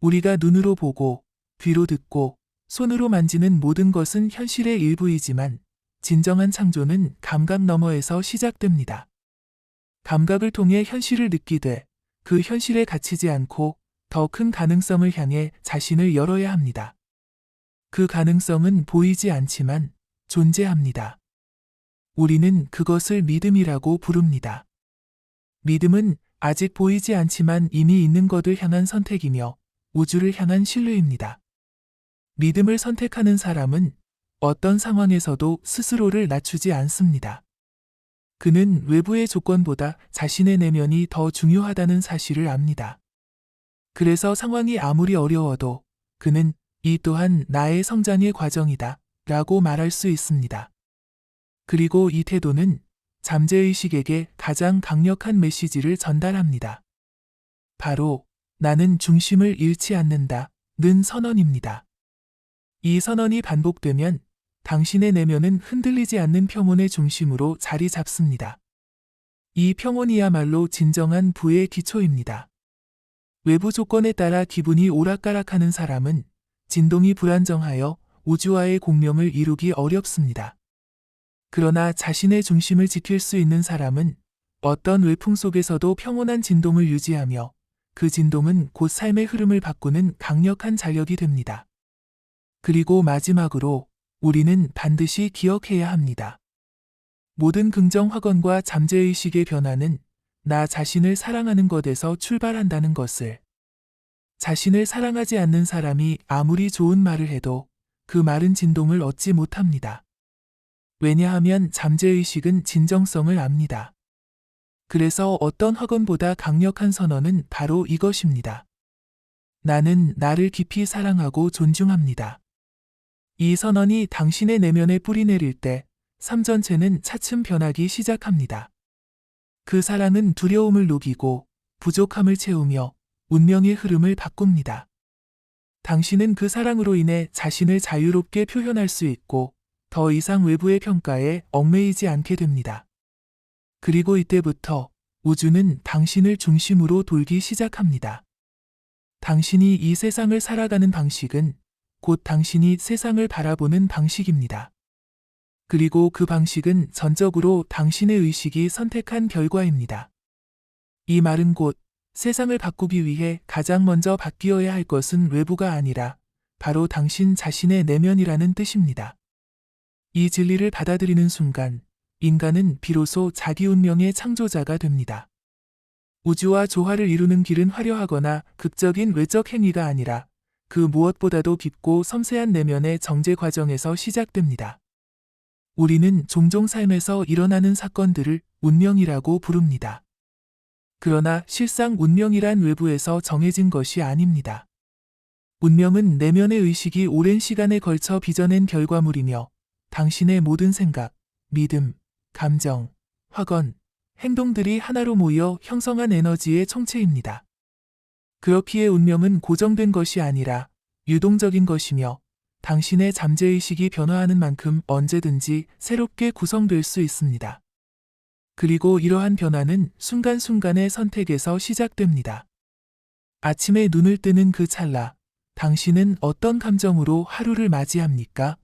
우리가 눈으로 보고, 귀로 듣고, 손으로 만지는 모든 것은 현실의 일부이지만 진정한 창조는 감각 너머에서 시작됩니다. 감각을 통해 현실을 느끼되 그 현실에 갇히지 않고 더 큰 가능성을 향해 자신을 열어야 합니다. 그 가능성은 보이지 않지만 존재합니다. 우리는 그것을 믿음이라고 부릅니다. 믿음은 아직 보이지 않지만 이미 있는 것을 향한 선택이며 우주를 향한 신뢰입니다. 믿음을 선택하는 사람은 어떤 상황에서도 스스로를 낮추지 않습니다. 그는 외부의 조건보다 자신의 내면이 더 중요하다는 사실을 압니다. 그래서 상황이 아무리 어려워도 그는 이 또한 나의 성장의 과정이다 라고 말할 수 있습니다. 그리고 이 태도는 잠재의식에게 가장 강력한 메시지를 전달합니다. 바로 나는 중심을 잃지 않는다는 선언입니다. 이 선언이 반복되면 당신의 내면은 흔들리지 않는 평온의 중심으로 자리 잡습니다. 이 평온이야말로 진정한 부의 기초입니다. 외부 조건에 따라 기분이 오락가락하는 사람은 진동이 불안정하여 우주와의 공명을 이루기 어렵습니다. 그러나 자신의 중심을 지킬 수 있는 사람은 어떤 외풍 속에서도 평온한 진동을 유지하며 그 진동은 곧 삶의 흐름을 바꾸는 강력한 자력이 됩니다. 그리고 마지막으로 우리는 반드시 기억해야 합니다. 모든 긍정 확언과 잠재의식의 변화는 나 자신을 사랑하는 것에서 출발한다는 것을. 자신을 사랑하지 않는 사람이 아무리 좋은 말을 해도 그 말은 진동을 얻지 못합니다. 왜냐하면 잠재의식은 진정성을 압니다. 그래서 어떤 확언보다 강력한 선언은 바로 이것입니다. 나는 나를 깊이 사랑하고 존중합니다. 이 선언이 당신의 내면에 뿌리내릴 때 삶 전체는 차츰 변하기 시작합니다. 그 사랑은 두려움을 녹이고 부족함을 채우며 운명의 흐름을 바꿉니다. 당신은 그 사랑으로 인해 자신을 자유롭게 표현할 수 있고 더 이상 외부의 평가에 얽매이지 않게 됩니다. 그리고 이때부터 우주는 당신을 중심으로 돌기 시작합니다. 당신이 이 세상을 살아가는 방식은 곧 당신이 세상을 바라보는 방식입니다. 그리고 그 방식은 전적으로 당신의 의식이 선택한 결과입니다. 이 말은 곧 세상을 바꾸기 위해 가장 먼저 바뀌어야 할 것은 외부가 아니라 바로 당신 자신의 내면이라는 뜻입니다. 이 진리를 받아들이는 순간 인간은 비로소 자기 운명의 창조자가 됩니다. 우주와 조화를 이루는 길은 화려하거나 극적인 외적 행위가 아니라 그 무엇보다도 깊고 섬세한 내면의 정제 과정에서 시작됩니다. 우리는 종종 삶에서 일어나는 사건들을 운명이라고 부릅니다. 그러나 실상 운명이란 외부에서 정해진 것이 아닙니다. 운명은 내면의 의식이 오랜 시간에 걸쳐 빚어낸 결과물이며 당신의 모든 생각, 믿음, 감정, 확언, 행동들이 하나로 모여 형성한 에너지의 총체입니다. 그렇기에 운명은 고정된 것이 아니라 유동적인 것이며 당신의 잠재의식이 변화하는 만큼 언제든지 새롭게 구성될 수 있습니다. 그리고 이러한 변화는 순간순간의 선택에서 시작됩니다. 아침에 눈을 뜨는 그 찰나, 당신은 어떤 감정으로 하루를 맞이합니까?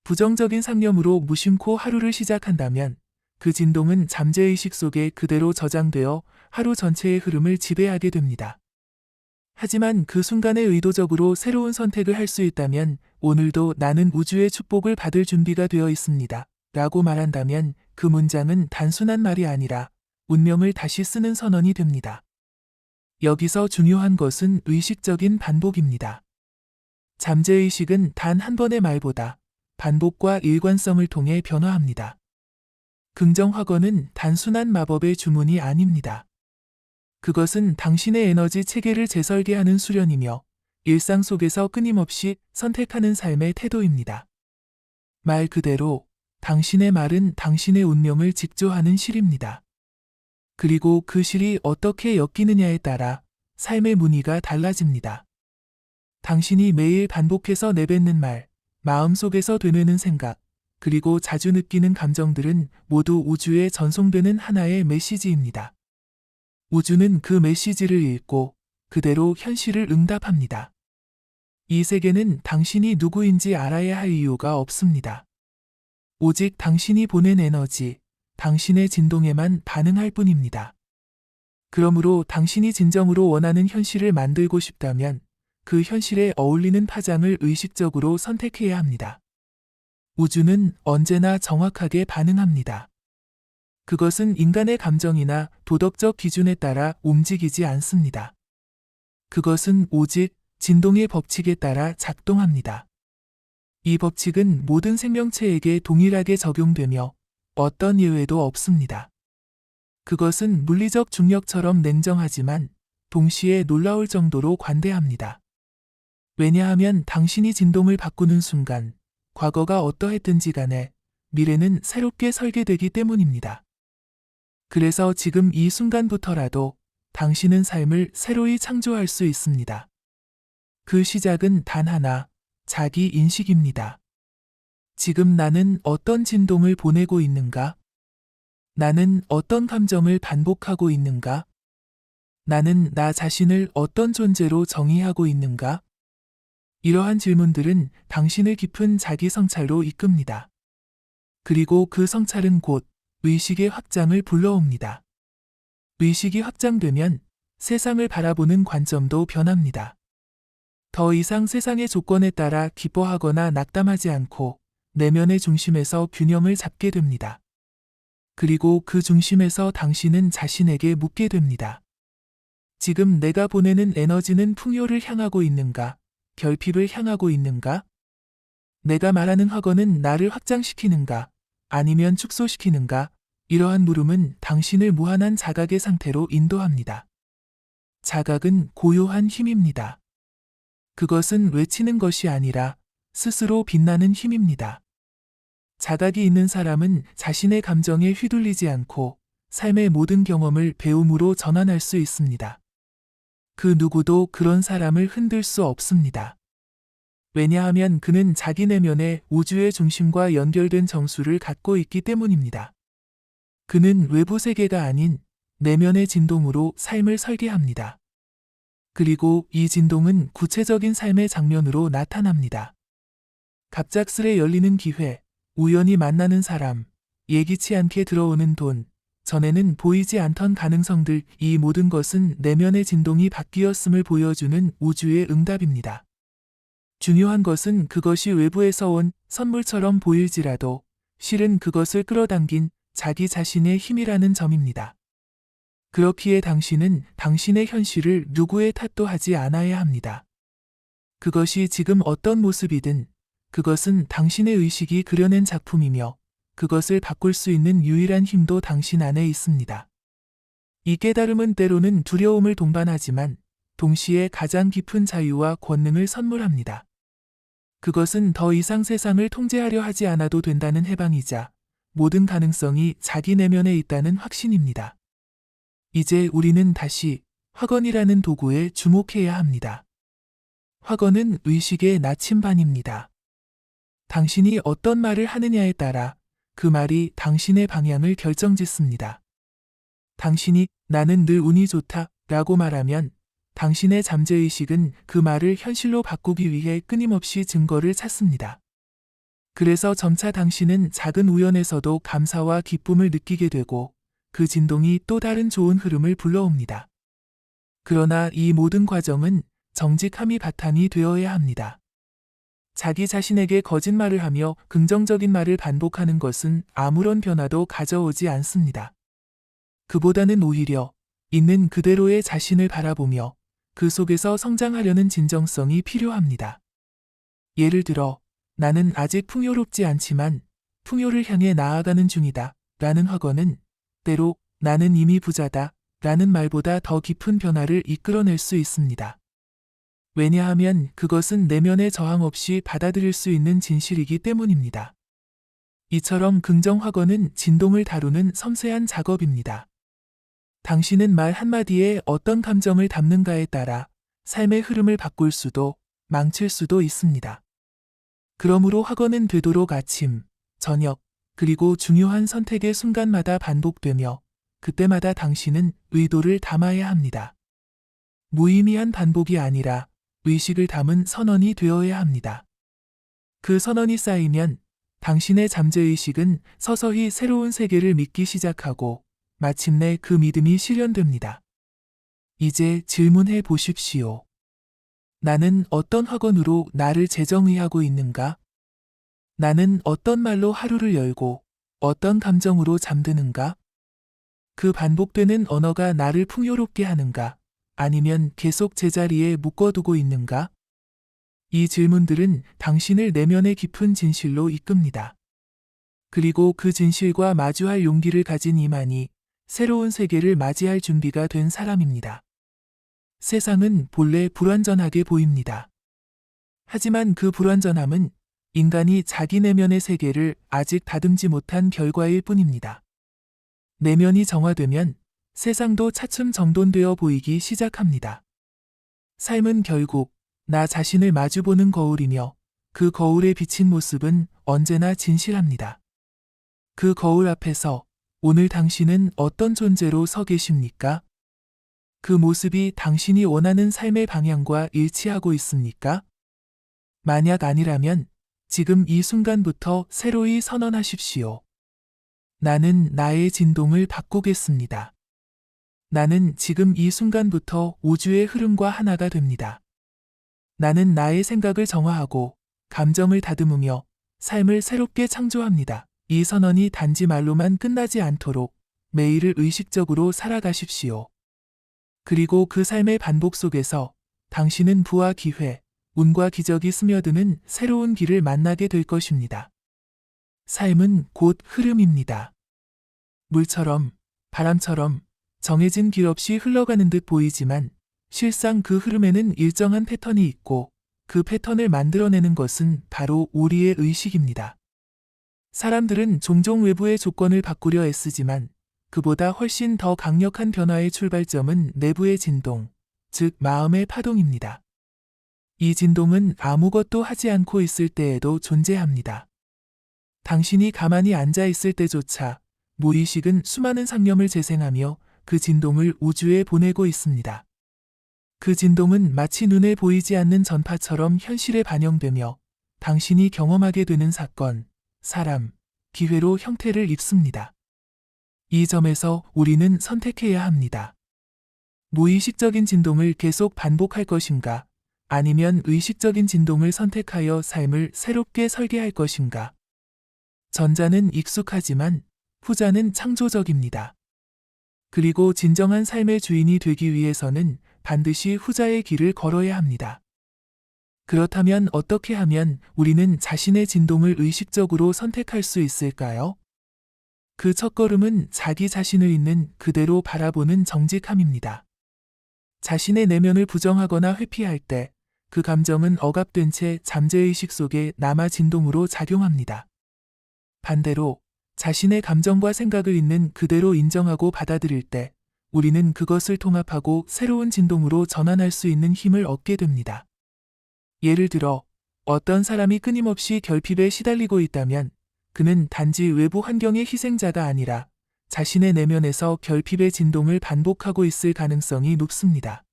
부정적인 상념으로 무심코 하루를 시작한다면 그 진동은 잠재의식 속에 그대로 저장되어 하루 전체의 흐름을 지배하게 됩니다. 하지만 그 순간에 의도적으로 새로운 선택을 할 수 있다면 오늘도 나는 우주의 축복을 받을 준비가 되어 있습니다. 라고 말한다면 그 문장은 단순한 말이 아니라 운명을 다시 쓰는 선언이 됩니다. 여기서 중요한 것은 의식적인 반복입니다. 잠재의식은 단 한 번의 말보다 반복과 일관성을 통해 변화합니다. 긍정 확언은 단순한 마법의 주문이 아닙니다. 그것은 당신의 에너지 체계를 재설계하는 수련이며 일상 속에서 끊임없이 선택하는 삶의 태도입니다. 말 그대로 당신의 말은 당신의 운명을 직조하는 실입니다. 그리고 그 실이 어떻게 엮이느냐에 따라 삶의 무늬가 달라집니다. 당신이 매일 반복해서 내뱉는 말, 마음속에서 되뇌는 생각, 그리고 자주 느끼는 감정들은 모두 우주에 전송되는 하나의 메시지입니다. 우주는 그 메시지를 읽고 그대로 현실을 응답합니다. 이 세계는 당신이 누구인지 알아야 할 이유가 없습니다. 오직 당신이 보낸 에너지, 당신의 진동에만 반응할 뿐입니다. 그러므로 당신이 진정으로 원하는 현실을 만들고 싶다면 그 현실에 어울리는 파장을 의식적으로 선택해야 합니다. 우주는 언제나 정확하게 반응합니다. 그것은 인간의 감정이나 도덕적 기준에 따라 움직이지 않습니다. 그것은 오직 진동의 법칙에 따라 작동합니다. 이 법칙은 모든 생명체에게 동일하게 적용되며 어떤 예외도 없습니다. 그것은 물리적 중력처럼 냉정하지만 동시에 놀라울 정도로 관대합니다. 왜냐하면 당신이 진동을 바꾸는 순간 과거가 어떠했든지 간에 미래는 새롭게 설계되기 때문입니다. 그래서 지금 이 순간부터라도 당신은 삶을 새로이 창조할 수 있습니다. 그 시작은 단 하나, 자기 인식입니다. 지금 나는 어떤 진동을 보내고 있는가? 나는 어떤 감정을 반복하고 있는가? 나는 나 자신을 어떤 존재로 정의하고 있는가? 이러한 질문들은 당신을 깊은 자기 성찰로 이끕니다. 그리고 그 성찰은 곧 의식의 확장을 불러옵니다. 의식이 확장되면 세상을 바라보는 관점도 변합니다. 더 이상 세상의 조건에 따라 기뻐하거나 낙담하지 않고 내면의 중심에서 균형을 잡게 됩니다. 그리고 그 중심에서 당신은 자신에게 묻게 됩니다. 지금 내가 보내는 에너지는 풍요를 향하고 있는가? 결핍을 향하고 있는가? 내가 말하는 확언은 나를 확장시키는가? 아니면 축소시키는가? 이러한 물음은 당신을 무한한 자각의 상태로 인도합니다. 자각은 고요한 힘입니다. 그것은 외치는 것이 아니라 스스로 빛나는 힘입니다. 자각이 있는 사람은 자신의 감정에 휘둘리지 않고 삶의 모든 경험을 배움으로 전환할 수 있습니다. 그 누구도 그런 사람을 흔들 수 없습니다. 왜냐하면 그는 자기 내면의 우주의 중심과 연결된 정수를 갖고 있기 때문입니다. 그는 외부 세계가 아닌 내면의 진동으로 삶을 설계합니다. 그리고 이 진동은 구체적인 삶의 장면으로 나타납니다. 갑작스레 열리는 기회, 우연히 만나는 사람, 예기치 않게 들어오는 돈, 전에는 보이지 않던 가능성들, 이 모든 것은 내면의 진동이 바뀌었음을 보여주는 우주의 응답입니다. 중요한 것은 그것이 외부에서 온 선물처럼 보일지라도 실은 그것을 끌어당긴 자기 자신의 힘이라는 점입니다. 그렇기에 당신은 당신의 현실을 누구의 탓도 하지 않아야 합니다. 그것이 지금 어떤 모습이든 그것은 당신의 의식이 그려낸 작품이며 그것을 바꿀 수 있는 유일한 힘도 당신 안에 있습니다. 이 깨달음은 때로는 두려움을 동반하지만 동시에 가장 깊은 자유와 권능을 선물합니다. 그것은 더 이상 세상을 통제하려 하지 않아도 된다는 해방이자 모든 가능성이 자기 내면에 있다는 확신입니다. 이제 우리는 다시 확언이라는 도구에 주목해야 합니다. 확언은 의식의 나침반입니다. 당신이 어떤 말을 하느냐에 따라 그 말이 당신의 방향을 결정짓습니다. 당신이 나는 늘 운이 좋다 라고 말하면 당신의 잠재의식은 그 말을 현실로 바꾸기 위해 끊임없이 증거를 찾습니다. 그래서 점차 당신은 작은 우연에서도 감사와 기쁨을 느끼게 되고 그 진동이 또 다른 좋은 흐름을 불러옵니다. 그러나 이 모든 과정은 정직함이 바탕이 되어야 합니다. 자기 자신에게 거짓말을 하며 긍정적인 말을 반복하는 것은 아무런 변화도 가져오지 않습니다. 그보다는 오히려 있는 그대로의 자신을 바라보며 그 속에서 성장하려는 진정성이 필요합니다. 예를 들어, 나는 아직 풍요롭지 않지만 풍요를 향해 나아가는 중이다 라는 확언은 때로 나는 이미 부자다 라는 말보다 더 깊은 변화를 이끌어낼 수 있습니다. 왜냐하면 그것은 내면의 저항 없이 받아들일 수 있는 진실이기 때문입니다. 이처럼 긍정 확언은 진동을 다루는 섬세한 작업입니다. 당신은 말 한마디에 어떤 감정을 담는가에 따라 삶의 흐름을 바꿀 수도 망칠 수도 있습니다. 그러므로 확언은 되도록 아침, 저녁, 그리고 중요한 선택의 순간마다 반복되며 그때마다 당신은 의도를 담아야 합니다. 무의미한 반복이 아니라 의식을 담은 선언이 되어야 합니다. 그 선언이 쌓이면 당신의 잠재의식은 서서히 새로운 세계를 믿기 시작하고 마침내 그 믿음이 실현됩니다. 이제 질문해 보십시오. 나는 어떤 확언으로 나를 재정의하고 있는가? 나는 어떤 말로 하루를 열고 어떤 감정으로 잠드는가? 그 반복되는 언어가 나를 풍요롭게 하는가? 아니면 계속 제자리에 묶어두고 있는가? 이 질문들은 당신을 내면의 깊은 진실로 이끕니다. 그리고 그 진실과 마주할 용기를 가진 이만이 새로운 세계를 맞이할 준비가 된 사람입니다. 세상은 본래 불완전하게 보입니다. 하지만 그 불완전함은 인간이 자기 내면의 세계를 아직 다듬지 못한 결과일 뿐입니다. 내면이 정화되면 세상도 차츰 정돈되어 보이기 시작합니다. 삶은 결국 나 자신을 마주보는 거울이며 그 거울에 비친 모습은 언제나 진실합니다. 그 거울 앞에서 오늘 당신은 어떤 존재로 서 계십니까? 그 모습이 당신이 원하는 삶의 방향과 일치하고 있습니까? 만약 아니라면 지금 이 순간부터 새로이 선언하십시오. 나는 나의 진동을 바꾸겠습니다. 나는 지금 이 순간부터 우주의 흐름과 하나가 됩니다. 나는 나의 생각을 정화하고 감정을 다듬으며 삶을 새롭게 창조합니다. 이 선언이 단지 말로만 끝나지 않도록 매일을 의식적으로 살아가십시오. 그리고 그 삶의 반복 속에서 당신은 부와 기회, 운과 기적이 스며드는 새로운 길을 만나게 될 것입니다. 삶은 곧 흐름입니다. 물처럼, 바람처럼 정해진 길 없이 흘러가는 듯 보이지만 실상 그 흐름에는 일정한 패턴이 있고 그 패턴을 만들어내는 것은 바로 우리의 의식입니다. 사람들은 종종 외부의 조건을 바꾸려 애쓰지만 그보다 훨씬 더 강력한 변화의 출발점은 내부의 진동, 즉 마음의 파동입니다. 이 진동은 아무것도 하지 않고 있을 때에도 존재합니다. 당신이 가만히 앉아 있을 때조차 무의식은 수많은 상념을 재생하며 그 진동을 우주에 보내고 있습니다. 그 진동은 마치 눈에 보이지 않는 전파처럼 현실에 반영되며 당신이 경험하게 되는 사건, 사람, 기회로 형태를 입습니다. 이 점에서 우리는 선택해야 합니다. 무의식적인 진동을 계속 반복할 것인가? 아니면 의식적인 진동을 선택하여 삶을 새롭게 설계할 것인가? 전자는 익숙하지만 후자는 창조적입니다. 그리고 진정한 삶의 주인이 되기 위해서는 반드시 후자의 길을 걸어야 합니다. 그렇다면 어떻게 하면 우리는 자신의 진동을 의식적으로 선택할 수 있을까요? 그 첫걸음은 자기 자신을 있는 그대로 바라보는 정직함입니다. 자신의 내면을 부정하거나 회피할 때 그 감정은 억압된 채 잠재의식 속에 남아 진동으로 작용합니다. 반대로 자신의 감정과 생각을 있는 그대로 인정하고 받아들일 때 우리는 그것을 통합하고 새로운 진동으로 전환할 수 있는 힘을 얻게 됩니다. 예를 들어 어떤 사람이 끊임없이 결핍에 시달리고 있다면 그는 단지 외부 환경의 희생자가 아니라 자신의 내면에서 결핍의 진동을 반복하고 있을 가능성이 높습니다.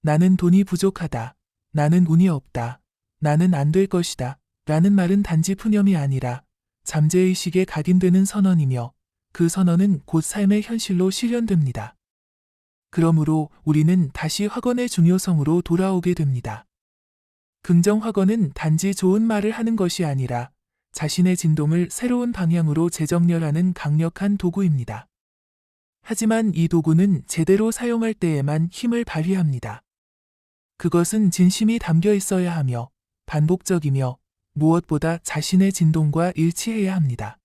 나는 돈이 부족하다. 나는 운이 없다. 나는 안 될 것이다. 라는 말은 단지 푸념이 아니라 잠재의식에 각인되는 선언이며 그 선언은 곧 삶의 현실로 실현됩니다. 그러므로 우리는 다시 확언의 중요성으로 돌아오게 됩니다. 긍정 확언은 단지 좋은 말을 하는 것이 아니라 자신의 진동을 새로운 방향으로 재정렬하는 강력한 도구입니다. 하지만 이 도구는 제대로 사용할 때에만 힘을 발휘합니다. 그것은 진심이 담겨 있어야 하며 반복적이며 무엇보다 자신의 진동과 일치해야 합니다.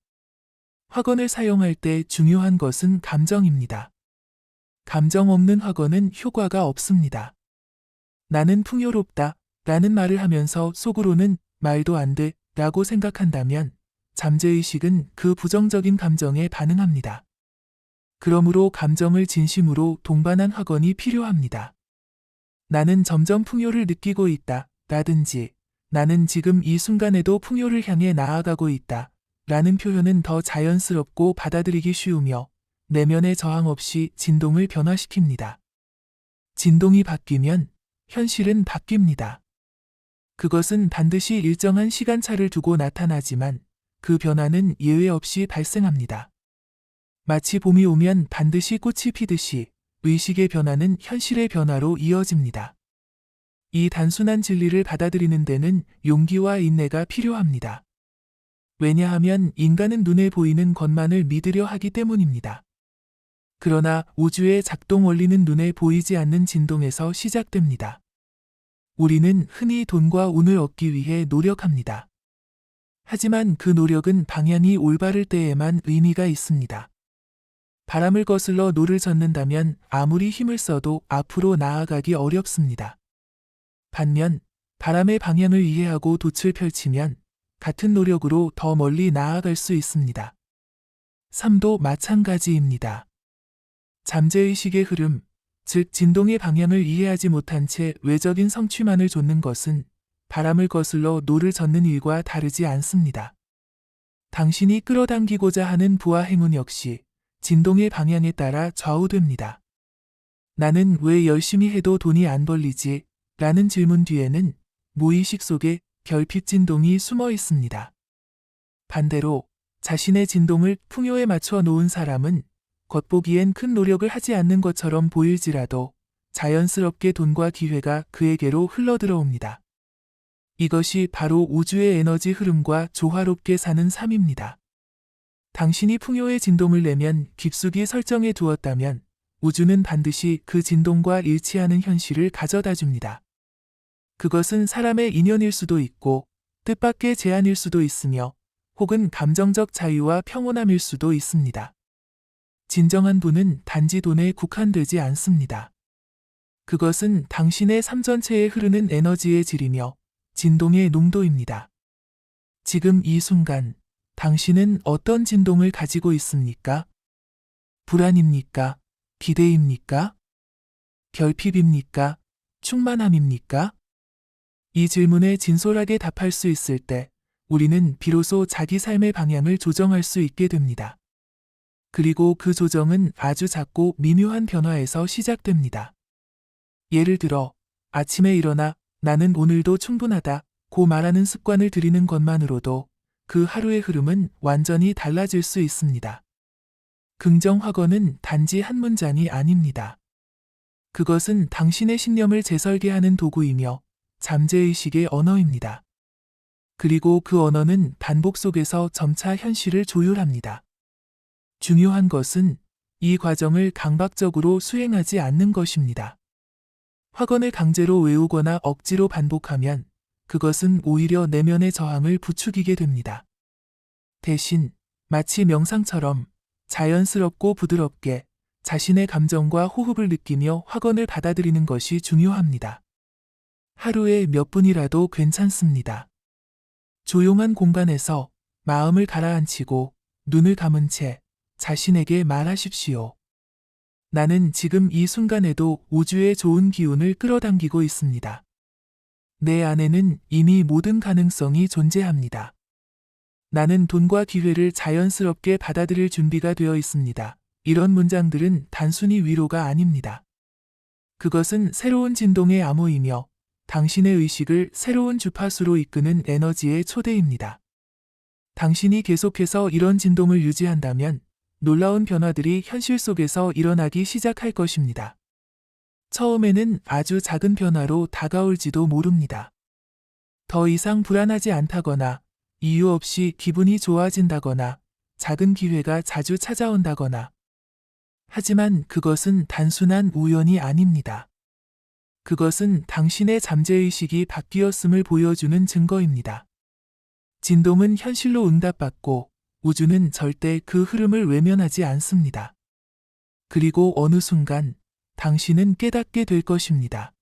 확언을 사용할 때 중요한 것은 감정입니다. 감정 없는 확언은 효과가 없습니다. 나는 풍요롭다 라는 말을 하면서 속으로는 말도 안 돼 라고 생각한다면 잠재의식은 그 부정적인 감정에 반응합니다. 그러므로 감정을 진심으로 동반한 확언이 필요합니다. 나는 점점 풍요를 느끼고 있다 라든지 나는 지금 이 순간에도 풍요를 향해 나아가고 있다 라는 표현은 더 자연스럽고 받아들이기 쉬우며 내면의 저항 없이 진동을 변화시킵니다. 진동이 바뀌면 현실은 바뀝니다. 그것은 반드시 일정한 시간차를 두고 나타나지만 그 변화는 예외 없이 발생합니다. 마치 봄이 오면 반드시 꽃이 피듯이 의식의 변화는 현실의 변화로 이어집니다. 이 단순한 진리를 받아들이는 데는 용기와 인내가 필요합니다. 왜냐하면 인간은 눈에 보이는 것만을 믿으려 하기 때문입니다. 그러나 우주의 작동 원리는 눈에 보이지 않는 진동에서 시작됩니다. 우리는 흔히 돈과 운을 얻기 위해 노력합니다. 하지만 그 노력은 방향이 올바를 때에만 의미가 있습니다. 바람을 거슬러 노를 젓는다면 아무리 힘을 써도 앞으로 나아가기 어렵습니다. 반면 바람의 방향을 이해하고 돛을 펼치면 같은 노력으로 더 멀리 나아갈 수 있습니다. 삶도 마찬가지입니다. 잠재의식의 흐름, 즉 진동의 방향을 이해하지 못한 채 외적인 성취만을 좇는 것은 바람을 거슬러 노를 젓는 일과 다르지 않습니다. 당신이 끌어당기고자 하는 부와 행운 역시 진동의 방향에 따라 좌우됩니다. 나는 왜 열심히 해도 돈이 안 벌리지? 라는 질문 뒤에는 무의식 속에 결핍 진동이 숨어 있습니다. 반대로 자신의 진동을 풍요에 맞춰 놓은 사람은 겉보기엔 큰 노력을 하지 않는 것처럼 보일지라도 자연스럽게 돈과 기회가 그에게로 흘러들어옵니다. 이것이 바로 우주의 에너지 흐름과 조화롭게 사는 삶입니다. 당신이 풍요의 진동을 내면 깊숙이 설정해 두었다면 우주는 반드시 그 진동과 일치하는 현실을 가져다 줍니다. 그것은 사람의 인연일 수도 있고 뜻밖의 제안일 수도 있으며 혹은 감정적 자유와 평온함일 수도 있습니다. 진정한 부는 단지 돈에 국한되지 않습니다. 그것은 당신의 삶 전체에 흐르는 에너지의 질이며 진동의 농도입니다. 지금 이 순간 당신은 어떤 진동을 가지고 있습니까? 불안입니까? 기대입니까? 결핍입니까? 충만함입니까? 이 질문에 진솔하게 답할 수 있을 때 우리는 비로소 자기 삶의 방향을 조정할 수 있게 됩니다. 그리고 그 조정은 아주 작고 미묘한 변화에서 시작됩니다. 예를 들어 아침에 일어나 나는 오늘도 충분하다 고 말하는 습관을 들이는 것만으로도 그 하루의 흐름은 완전히 달라질 수 있습니다. 긍정 확언은 단지 한 문장이 아닙니다. 그것은 당신의 신념을 재설계하는 도구이며 잠재의식의 언어입니다. 그리고 그 언어는 반복 속에서 점차 현실을 조율합니다. 중요한 것은 이 과정을 강박적으로 수행하지 않는 것입니다. 확언을 강제로 외우거나 억지로 반복하면 그것은 오히려 내면의 저항을 부추기게 됩니다. 대신 마치 명상처럼 자연스럽고 부드럽게 자신의 감정과 호흡을 느끼며 확언을 받아들이는 것이 중요합니다. 하루에 몇 분이라도 괜찮습니다. 조용한 공간에서 마음을 가라앉히고 눈을 감은 채 자신에게 말하십시오. 나는 지금 이 순간에도 우주의 좋은 기운을 끌어당기고 있습니다. 내 안에는 이미 모든 가능성이 존재합니다. 나는 돈과 기회를 자연스럽게 받아들일 준비가 되어 있습니다. 이런 문장들은 단순히 위로가 아닙니다. 그것은 새로운 진동의 암호이며 당신의 의식을 새로운 주파수로 이끄는 에너지의 초대입니다. 당신이 계속해서 이런 진동을 유지한다면 놀라운 변화들이 현실 속에서 일어나기 시작할 것입니다. 처음에는 아주 작은 변화로 다가올지도 모릅니다. 더 이상 불안하지 않다거나 이유 없이 기분이 좋아진다거나 작은 기회가 자주 찾아온다거나. 하지만 그것은 단순한 우연이 아닙니다. 그것은 당신의 잠재의식이 바뀌었음을 보여주는 증거입니다. 진동은 현실로 응답받고 우주는 절대 그 흐름을 외면하지 않습니다. 그리고 어느 순간 당신은 깨닫게 될 것입니다.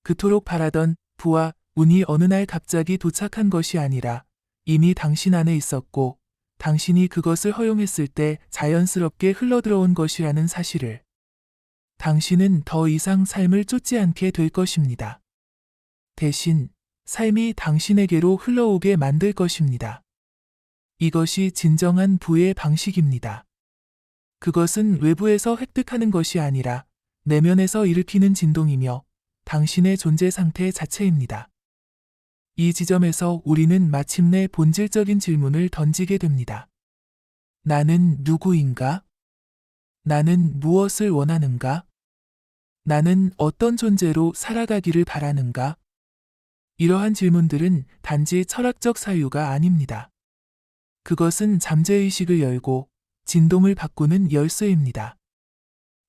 그토록 바라던 부와 운이 어느 날 갑자기 도착한 것이 아니라 이미 당신 안에 있었고 당신이 그것을 허용했을 때 자연스럽게 흘러들어온 것이라는 사실을. 당신은 더 이상 삶을 쫓지 않게 될 것입니다. 대신 삶이 당신에게로 흘러오게 만들 것입니다. 이것이 진정한 부의 방식입니다. 그것은 외부에서 획득하는 것이 아니라 내면에서 일으키는 진동이며 당신의 존재 상태 자체입니다. 이 지점에서 우리는 마침내 본질적인 질문을 던지게 됩니다. 나는 누구인가? 나는 무엇을 원하는가? 나는 어떤 존재로 살아가기를 바라는가? 이러한 질문들은 단지 철학적 사유가 아닙니다. 그것은 잠재의식을 열고 진동을 바꾸는 열쇠입니다.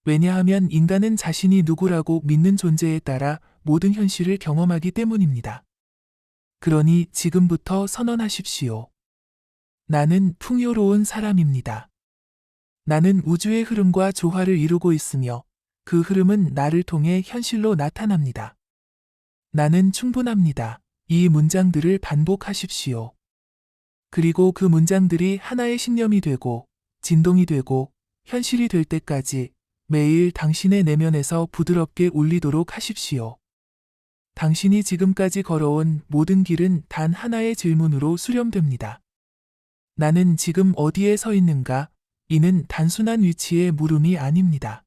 왜냐하면 인간은 자신이 누구라고 믿는 존재에 따라 모든 현실을 경험하기 때문입니다. 그러니 지금부터 선언하십시오. 나는 풍요로운 사람입니다. 나는 우주의 흐름과 조화를 이루고 있으며 그 흐름은 나를 통해 현실로 나타납니다. 나는 충분합니다. 이 문장들을 반복하십시오. 그리고 그 문장들이 하나의 신념이 되고 진동이 되고 현실이 될 때까지 매일 당신의 내면에서 부드럽게 울리도록 하십시오. 당신이 지금까지 걸어온 모든 길은 단 하나의 질문으로 수렴됩니다. 나는 지금 어디에 서 있는가? 이는 단순한 위치의 물음이 아닙니다.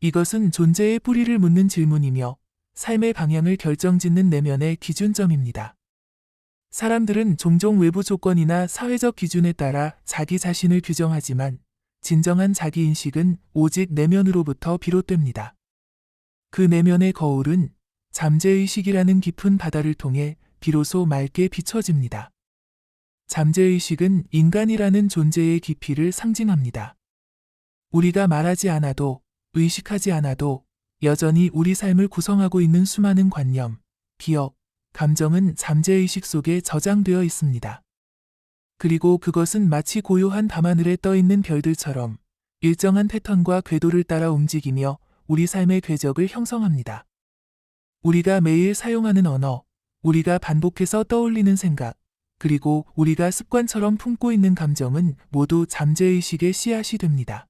이것은 존재의 뿌리를 묻는 질문이며 삶의 방향을 결정짓는 내면의 기준점입니다. 사람들은 종종 외부 조건이나 사회적 기준에 따라 자기 자신을 규정하지만 진정한 자기인식은 오직 내면으로부터 비롯됩니다. 그 내면의 거울은 잠재의식이라는 깊은 바다를 통해 비로소 맑게 비춰집니다. 잠재의식은 인간이라는 존재의 깊이를 상징합니다. 우리가 말하지 않아도, 의식하지 않아도 여전히 우리 삶을 구성하고 있는 수많은 관념, 기억, 감정은 잠재의식 속에 저장되어 있습니다. 그리고 그것은 마치 고요한 밤하늘에 떠있는 별들처럼 일정한 패턴과 궤도를 따라 움직이며 우리 삶의 궤적을 형성합니다. 우리가 매일 사용하는 언어, 우리가 반복해서 떠올리는 생각, 그리고 우리가 습관처럼 품고 있는 감정은 모두 잠재의식의 씨앗이 됩니다.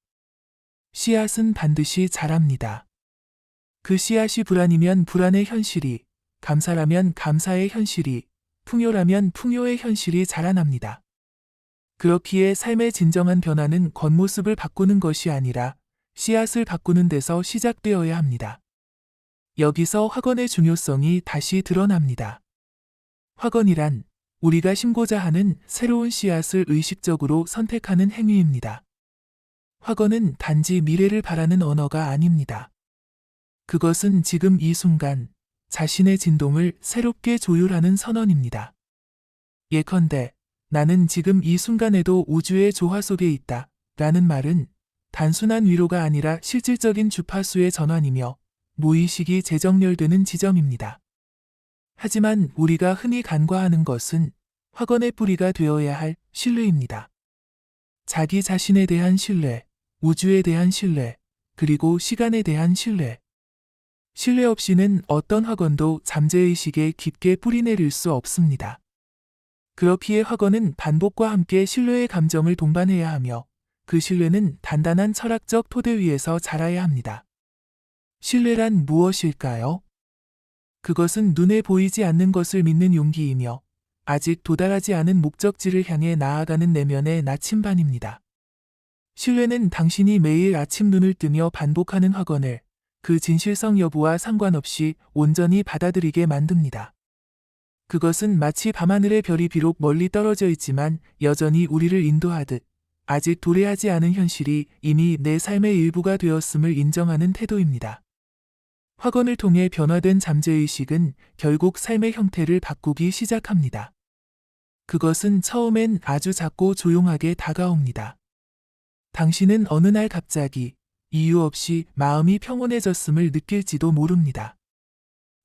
씨앗은 반드시 자랍니다. 그 씨앗이 불안이면 불안의 현실이, 감사라면 감사의 현실이, 풍요라면 풍요의 현실이 자라납니다. 그렇기에 삶의 진정한 변화는 겉모습을 바꾸는 것이 아니라 씨앗을 바꾸는 데서 시작되어야 합니다. 여기서 확언의 중요성이 다시 드러납니다. 확언이란 우리가 심고자 하는 새로운 씨앗을 의식적으로 선택하는 행위입니다. 확언은 단지 미래를 바라는 언어가 아닙니다. 그것은 지금 이 순간 자신의 진동을 새롭게 조율하는 선언입니다. 예컨대 나는 지금 이 순간에도 우주의 조화 속에 있다 라는 말은 단순한 위로가 아니라 실질적인 주파수의 전환이며 무의식이 재정렬되는 지점입니다. 하지만 우리가 흔히 간과하는 것은 확언의 뿌리가 되어야 할 신뢰입니다. 자기 자신에 대한 신뢰, 우주에 대한 신뢰, 그리고 시간에 대한 신뢰. 신뢰 없이는 어떤 확언도 잠재의식에 깊게 뿌리내릴 수 없습니다. 그렇기에 확언은 반복과 함께 신뢰의 감정을 동반해야 하며 그 신뢰는 단단한 철학적 토대 위에서 자라야 합니다. 신뢰란 무엇일까요? 그것은 눈에 보이지 않는 것을 믿는 용기이며 아직 도달하지 않은 목적지를 향해 나아가는 내면의 나침반입니다. 신뢰는 당신이 매일 아침 눈을 뜨며 반복하는 확언을, 그 진실성 여부와 상관없이 온전히 받아들이게 만듭니다. 그것은 마치 밤하늘의 별이 비록 멀리 떨어져 있지만 여전히 우리를 인도하듯 아직 도래하지 않은 현실이 이미 내 삶의 일부가 되었음을 인정하는 태도입니다. 확언을 통해 변화된 잠재의식은 결국 삶의 형태를 바꾸기 시작합니다. 그것은 처음엔 아주 작고 조용하게 다가옵니다. 당신은 어느 날 갑자기 이유 없이 마음이 평온해졌음을 느낄지도 모릅니다.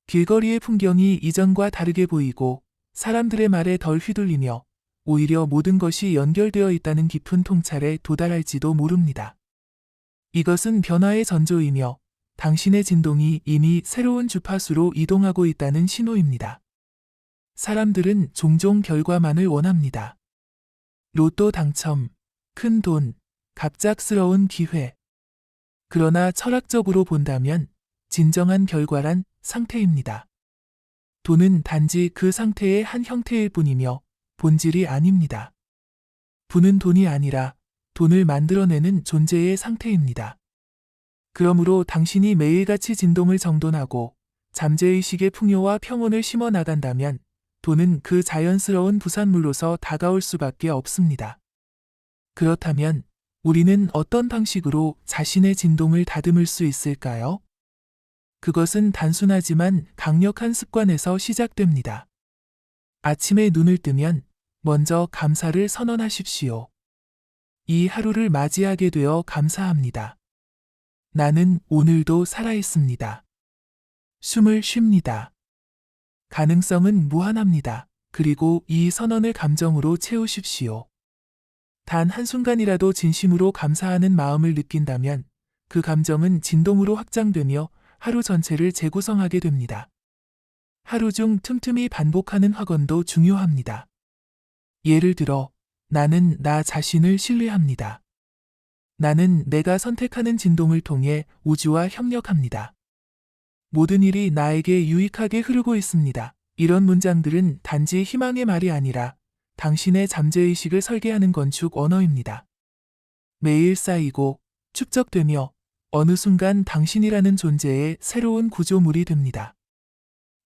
길거리의 풍경이 이전과 다르게 보이고 사람들의 말에 덜 휘둘리며 오히려 모든 것이 연결되어 있다는 깊은 통찰에 도달할지도 모릅니다. 이것은 변화의 전조이며 당신의 진동이 이미 새로운 주파수로 이동하고 있다는 신호입니다. 사람들은 종종 결과만을 원합니다. 로또 당첨, 큰 돈, 갑작스러운 기회. 그러나 철학적으로 본다면 진정한 결과란 상태입니다. 돈은 단지 그 상태의 한 형태일 뿐이며 본질이 아닙니다. 부는 돈이 아니라 돈을 만들어내는 존재의 상태입니다. 그러므로 당신이 매일같이 진동을 정돈하고 잠재의식의 풍요와 평온을 심어 나간다면 돈은 그 자연스러운 부산물로서 다가올 수밖에 없습니다. 그렇다면 우리는 어떤 방식으로 자신의 진동을 다듬을 수 있을까요? 그것은 단순하지만 강력한 습관에서 시작됩니다. 아침에 눈을 뜨면 먼저 감사를 선언하십시오. 이 하루를 맞이하게 되어 감사합니다. 나는 오늘도 살아있습니다. 숨을 쉽니다. 가능성은 무한합니다. 그리고 이 선언을 감정으로 채우십시오. 단 한순간이라도 진심으로 감사하는 마음을 느낀다면 그 감정은 진동으로 확장되며 하루 전체를 재구성하게 됩니다. 하루 중 틈틈이 반복하는 확언도 중요합니다. 예를 들어, 나는 나 자신을 신뢰합니다. 나는 내가 선택하는 진동을 통해 우주와 협력합니다. 모든 일이 나에게 유익하게 흐르고 있습니다. 이런 문장들은 단지 희망의 말이 아니라 당신의 잠재의식을 설계하는 건축 언어입니다. 매일 쌓이고 축적되며 어느 순간 당신이라는 존재의 새로운 구조물이 됩니다.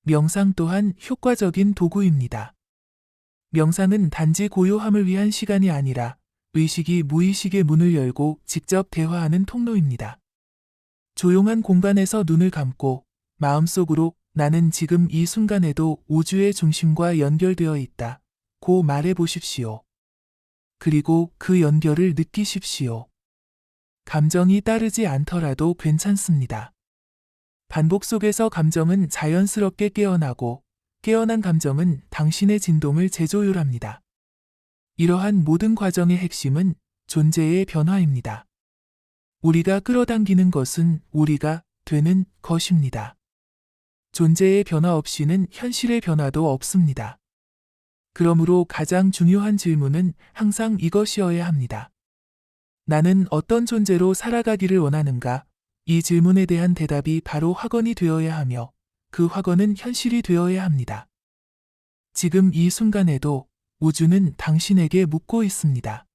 명상 또한 효과적인 도구입니다. 명상은 단지 고요함을 위한 시간이 아니라 의식이 무의식의 문을 열고 직접 대화하는 통로입니다. 조용한 공간에서 눈을 감고 마음속으로 나는 지금 이 순간에도 우주의 중심과 연결되어 있다 고 말해 보십시오. 그리고 그 연결을 느끼십시오. 감정이 따르지 않더라도 괜찮습니다. 반복 속에서 감정은 자연스럽게 깨어나고 깨어난 감정은 당신의 진동을 재조율합니다. 이러한 모든 과정의 핵심은 존재의 변화입니다. 우리가 끌어당기는 것은 우리가 되는 것입니다. 존재의 변화 없이는 현실의 변화도 없습니다. 그러므로 가장 중요한 질문은 항상 이것이어야 합니다. 나는 어떤 존재로 살아가기를 원하는가? 이 질문에 대한 대답이 바로 확언이 되어야 하며 그 확언은 현실이 되어야 합니다. 지금 이 순간에도 우주는 당신에게 묻고 있습니다.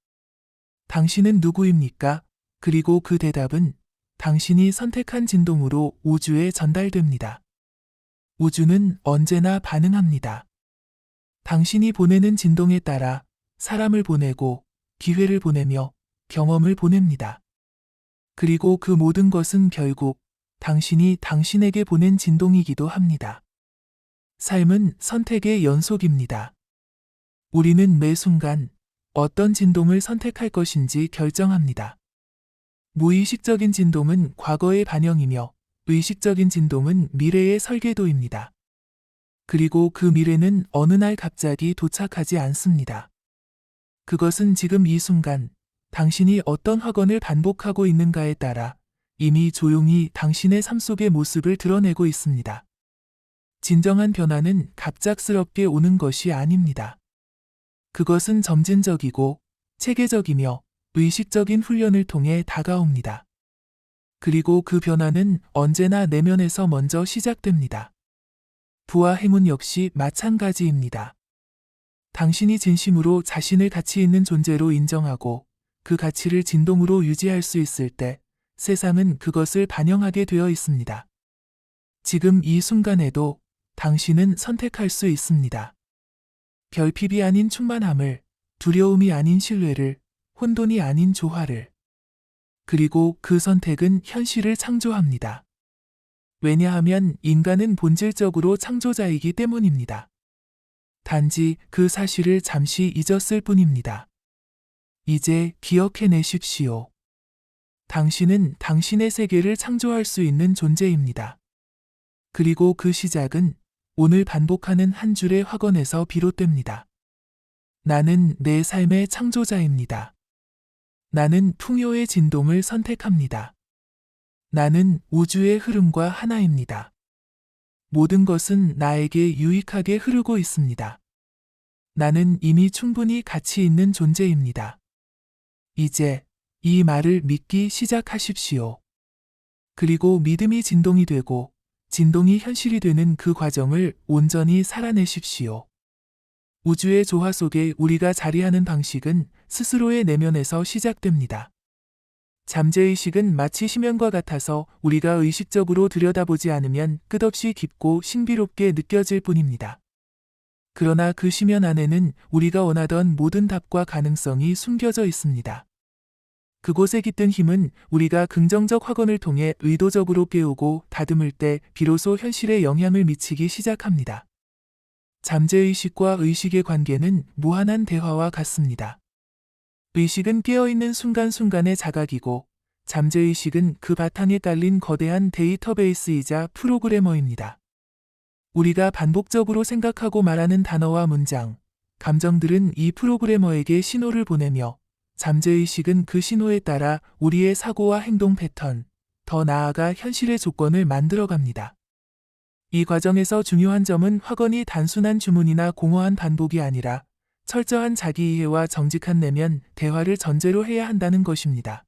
당신은 누구입니까? 그리고 그 대답은 당신이 선택한 진동으로 우주에 전달됩니다. 우주는 언제나 반응합니다. 당신이 보내는 진동에 따라 사람을 보내고 기회를 보내며 경험을 보냅니다. 그리고 그 모든 것은 결국 당신이 당신에게 보낸 진동이기도 합니다. 삶은 선택의 연속입니다. 우리는 매 순간 어떤 진동을 선택할 것인지 결정합니다. 무의식적인 진동은 과거의 반영이며 의식적인 진동은 미래의 설계도입니다. 그리고 그 미래는 어느 날 갑자기 도착하지 않습니다. 그것은 지금 이 순간 당신이 어떤 확언을 반복하고 있는가에 따라 이미 조용히 당신의 삶 속의 모습을 드러내고 있습니다. 진정한 변화는 갑작스럽게 오는 것이 아닙니다. 그것은 점진적이고 체계적이며 의식적인 훈련을 통해 다가옵니다. 그리고 그 변화는 언제나 내면에서 먼저 시작됩니다. 부와 행운 역시 마찬가지입니다. 당신이 진심으로 자신을 가치 있는 존재로 인정하고 그 가치를 진동으로 유지할 수 있을 때 세상은 그것을 반영하게 되어 있습니다. 지금 이 순간에도 당신은 선택할 수 있습니다. 결핍이 아닌 충만함을, 두려움이 아닌 신뢰를, 혼돈이 아닌 조화를. 그리고 그 선택은 현실을 창조합니다. 왜냐하면 인간은 본질적으로 창조자이기 때문입니다. 단지 그 사실을 잠시 잊었을 뿐입니다. 이제 기억해내십시오. 당신은 당신의 세계를 창조할 수 있는 존재입니다. 그리고 그 시작은 오늘 반복하는 한 줄의 확언에서 비롯됩니다. 나는 내 삶의 창조자입니다. 나는 풍요의 진동을 선택합니다. 나는 우주의 흐름과 하나입니다. 모든 것은 나에게 유익하게 흐르고 있습니다. 나는 이미 충분히 가치 있는 존재입니다. 이제 이 말을 믿기 시작하십시오. 그리고 믿음이 진동이 되고 진동이 현실이 되는 그 과정을 온전히 살아내십시오. 우주의 조화 속에 우리가 자리하는 방식은 스스로의 내면에서 시작됩니다. 잠재의식은 마치 심연과 같아서 우리가 의식적으로 들여다보지 않으면 끝없이 깊고 신비롭게 느껴질 뿐입니다. 그러나 그 심연 안에는 우리가 원하던 모든 답과 가능성이 숨겨져 있습니다. 그곳에 깃든 힘은 우리가 긍정적 확언을 통해 의도적으로 깨우고 다듬을 때 비로소 현실에 영향을 미치기 시작합니다. 잠재의식과 의식의 관계는 무한한 대화와 같습니다. 의식은 깨어있는 순간순간의 자각이고 잠재의식은 그 바탕에 깔린 거대한 데이터베이스이자 프로그래머입니다. 우리가 반복적으로 생각하고 말하는 단어와 문장, 감정들은 이 프로그래머에게 신호를 보내며 잠재의식은 그 신호에 따라 우리의 사고와 행동 패턴, 더 나아가 현실의 조건을 만들어갑니다. 이 과정에서 중요한 점은 확언이 단순한 주문이나 공허한 반복이 아니라 철저한 자기이해와 정직한 내면 대화를 전제로 해야 한다는 것입니다.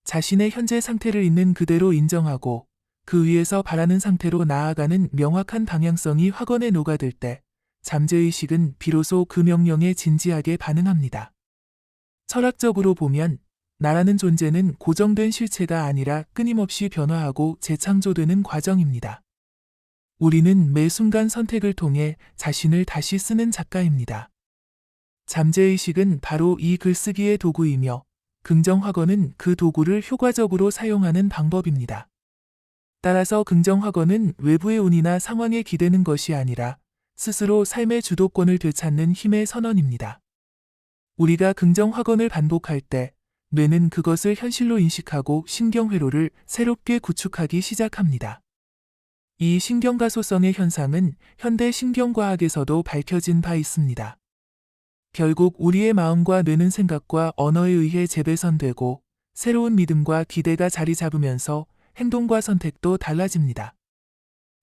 자신의 현재 상태를 있는 그대로 인정하고 그 위에서 바라는 상태로 나아가는 명확한 방향성이 확언에 녹아들 때 잠재의식은 비로소 그 명령에 진지하게 반응합니다. 철학적으로 보면 나라는 존재는 고정된 실체가 아니라 끊임없이 변화하고 재창조되는 과정입니다. 우리는 매 순간 선택을 통해 자신을 다시 쓰는 작가입니다. 잠재의식은 바로 이 글쓰기의 도구이며 긍정확언은 그 도구를 효과적으로 사용하는 방법입니다. 따라서 긍정확언은 외부의 운이나 상황에 기대는 것이 아니라 스스로 삶의 주도권을 되찾는 힘의 선언입니다. 우리가 긍정확언을 반복할 때 뇌는 그것을 현실로 인식하고 신경회로를 새롭게 구축하기 시작합니다. 이 신경가소성의 현상은 현대 신경과학에서도 밝혀진 바 있습니다. 결국 우리의 마음과 뇌는 생각과 언어에 의해 재배선되고 새로운 믿음과 기대가 자리 잡으면서 행동과 선택도 달라집니다.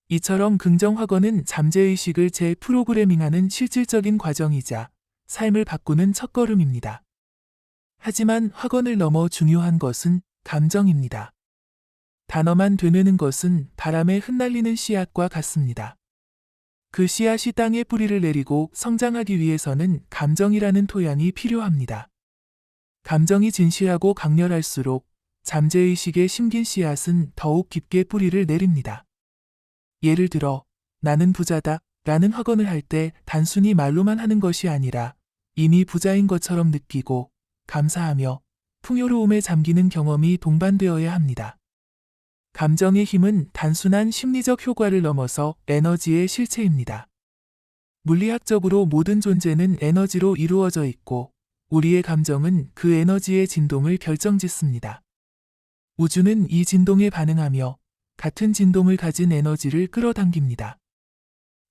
이처럼 긍정확언은 잠재의식을 재프로그래밍하는 실질적인 과정이자 삶을 바꾸는 첫걸음입니다. 하지만 확언을 넘어 중요한 것은 감정입니다. 단어만 되뇌는 것은 바람에 흩날리는 씨앗과 같습니다. 그 씨앗이 땅에 뿌리를 내리고 성장하기 위해서는 감정이라는 토양이 필요합니다. 감정이 진실하고 강렬할수록 잠재의식에 심긴 씨앗은 더욱 깊게 뿌리를 내립니다. 예를 들어 나는 부자다 라는 확언을 할 때 단순히 말로만 하는 것이 아니라 이미 부자인 것처럼 느끼고 감사하며 풍요로움에 잠기는 경험이 동반되어야 합니다. 감정의 힘은 단순한 심리적 효과를 넘어서 에너지의 실체입니다. 물리학적으로 모든 존재는 에너지로 이루어져 있고 우리의 감정은 그 에너지의 진동을 결정짓습니다. 우주는 이 진동에 반응하며 같은 진동을 가진 에너지를 끌어당깁니다.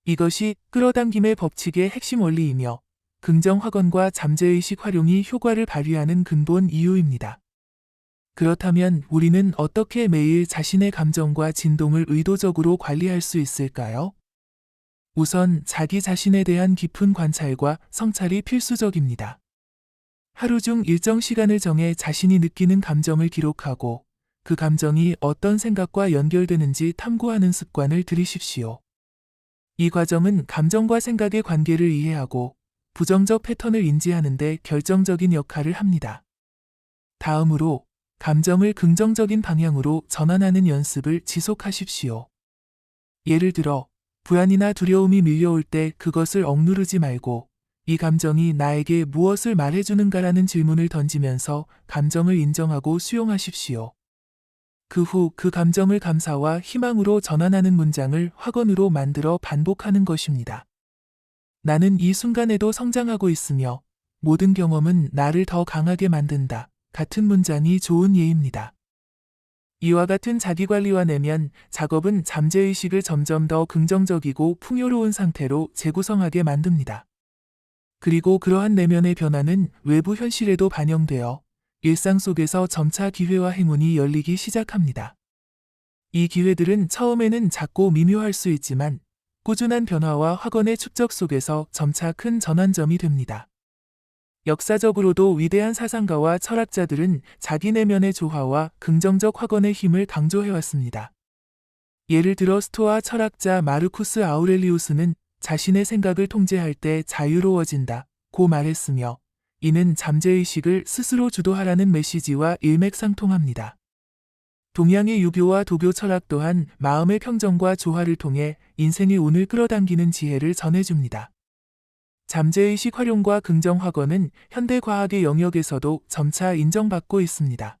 이것이 끌어당김의 법칙의 핵심 원리이며 긍정확언과 잠재의식 활용이 효과를 발휘하는 근본 이유입니다. 그렇다면 우리는 어떻게 매일 자신의 감정과 진동을 의도적으로 관리할 수 있을까요? 우선 자기 자신에 대한 깊은 관찰과 성찰이 필수적입니다. 하루 중 일정 시간을 정해 자신이 느끼는 감정을 기록하고 그 감정이 어떤 생각과 연결되는지 탐구하는 습관을 들이십시오. 이 과정은 감정과 생각의 관계를 이해하고 부정적 패턴을 인지하는 데 결정적인 역할을 합니다. 다음으로 감정을 긍정적인 방향으로 전환하는 연습을 지속하십시오. 예를 들어, 불안이나 두려움이 밀려올 때 그것을 억누르지 말고 이 감정이 나에게 무엇을 말해주는가라는 질문을 던지면서 감정을 인정하고 수용하십시오. 그 후 그 감정을 감사와 희망으로 전환하는 문장을 확언으로 만들어 반복하는 것입니다. 나는 이 순간에도 성장하고 있으며 모든 경험은 나를 더 강하게 만든다. 같은 문장이 좋은 예입니다. 이와 같은 자기관리와 내면 작업은 잠재의식을 점점 더 긍정적이고 풍요로운 상태로 재구성하게 만듭니다. 그리고 그러한 내면의 변화는 외부 현실에도 반영되어 일상 속에서 점차 기회와 행운이 열리기 시작합니다. 이 기회들은 처음에는 작고 미묘할 수 있지만 꾸준한 변화와 확언의 축적 속에서 점차 큰 전환점이 됩니다. 역사적으로도 위대한 사상가와 철학자들은 자기 내면의 조화와 긍정적 확언의 힘을 강조해왔습니다. 예를 들어 스토아 철학자 마르쿠스 아우렐리우스는 자신의 생각을 통제할 때 자유로워진다고 말했으며 이는 잠재의식을 스스로 주도하라는 메시지와 일맥상통합니다. 동양의 유교와 도교 철학 또한 마음의 평정과 조화를 통해 인생의 운을 끌어당기는 지혜를 전해줍니다. 잠재의식 활용과 긍정 확언은 현대 과학의 영역에서도 점차 인정받고 있습니다.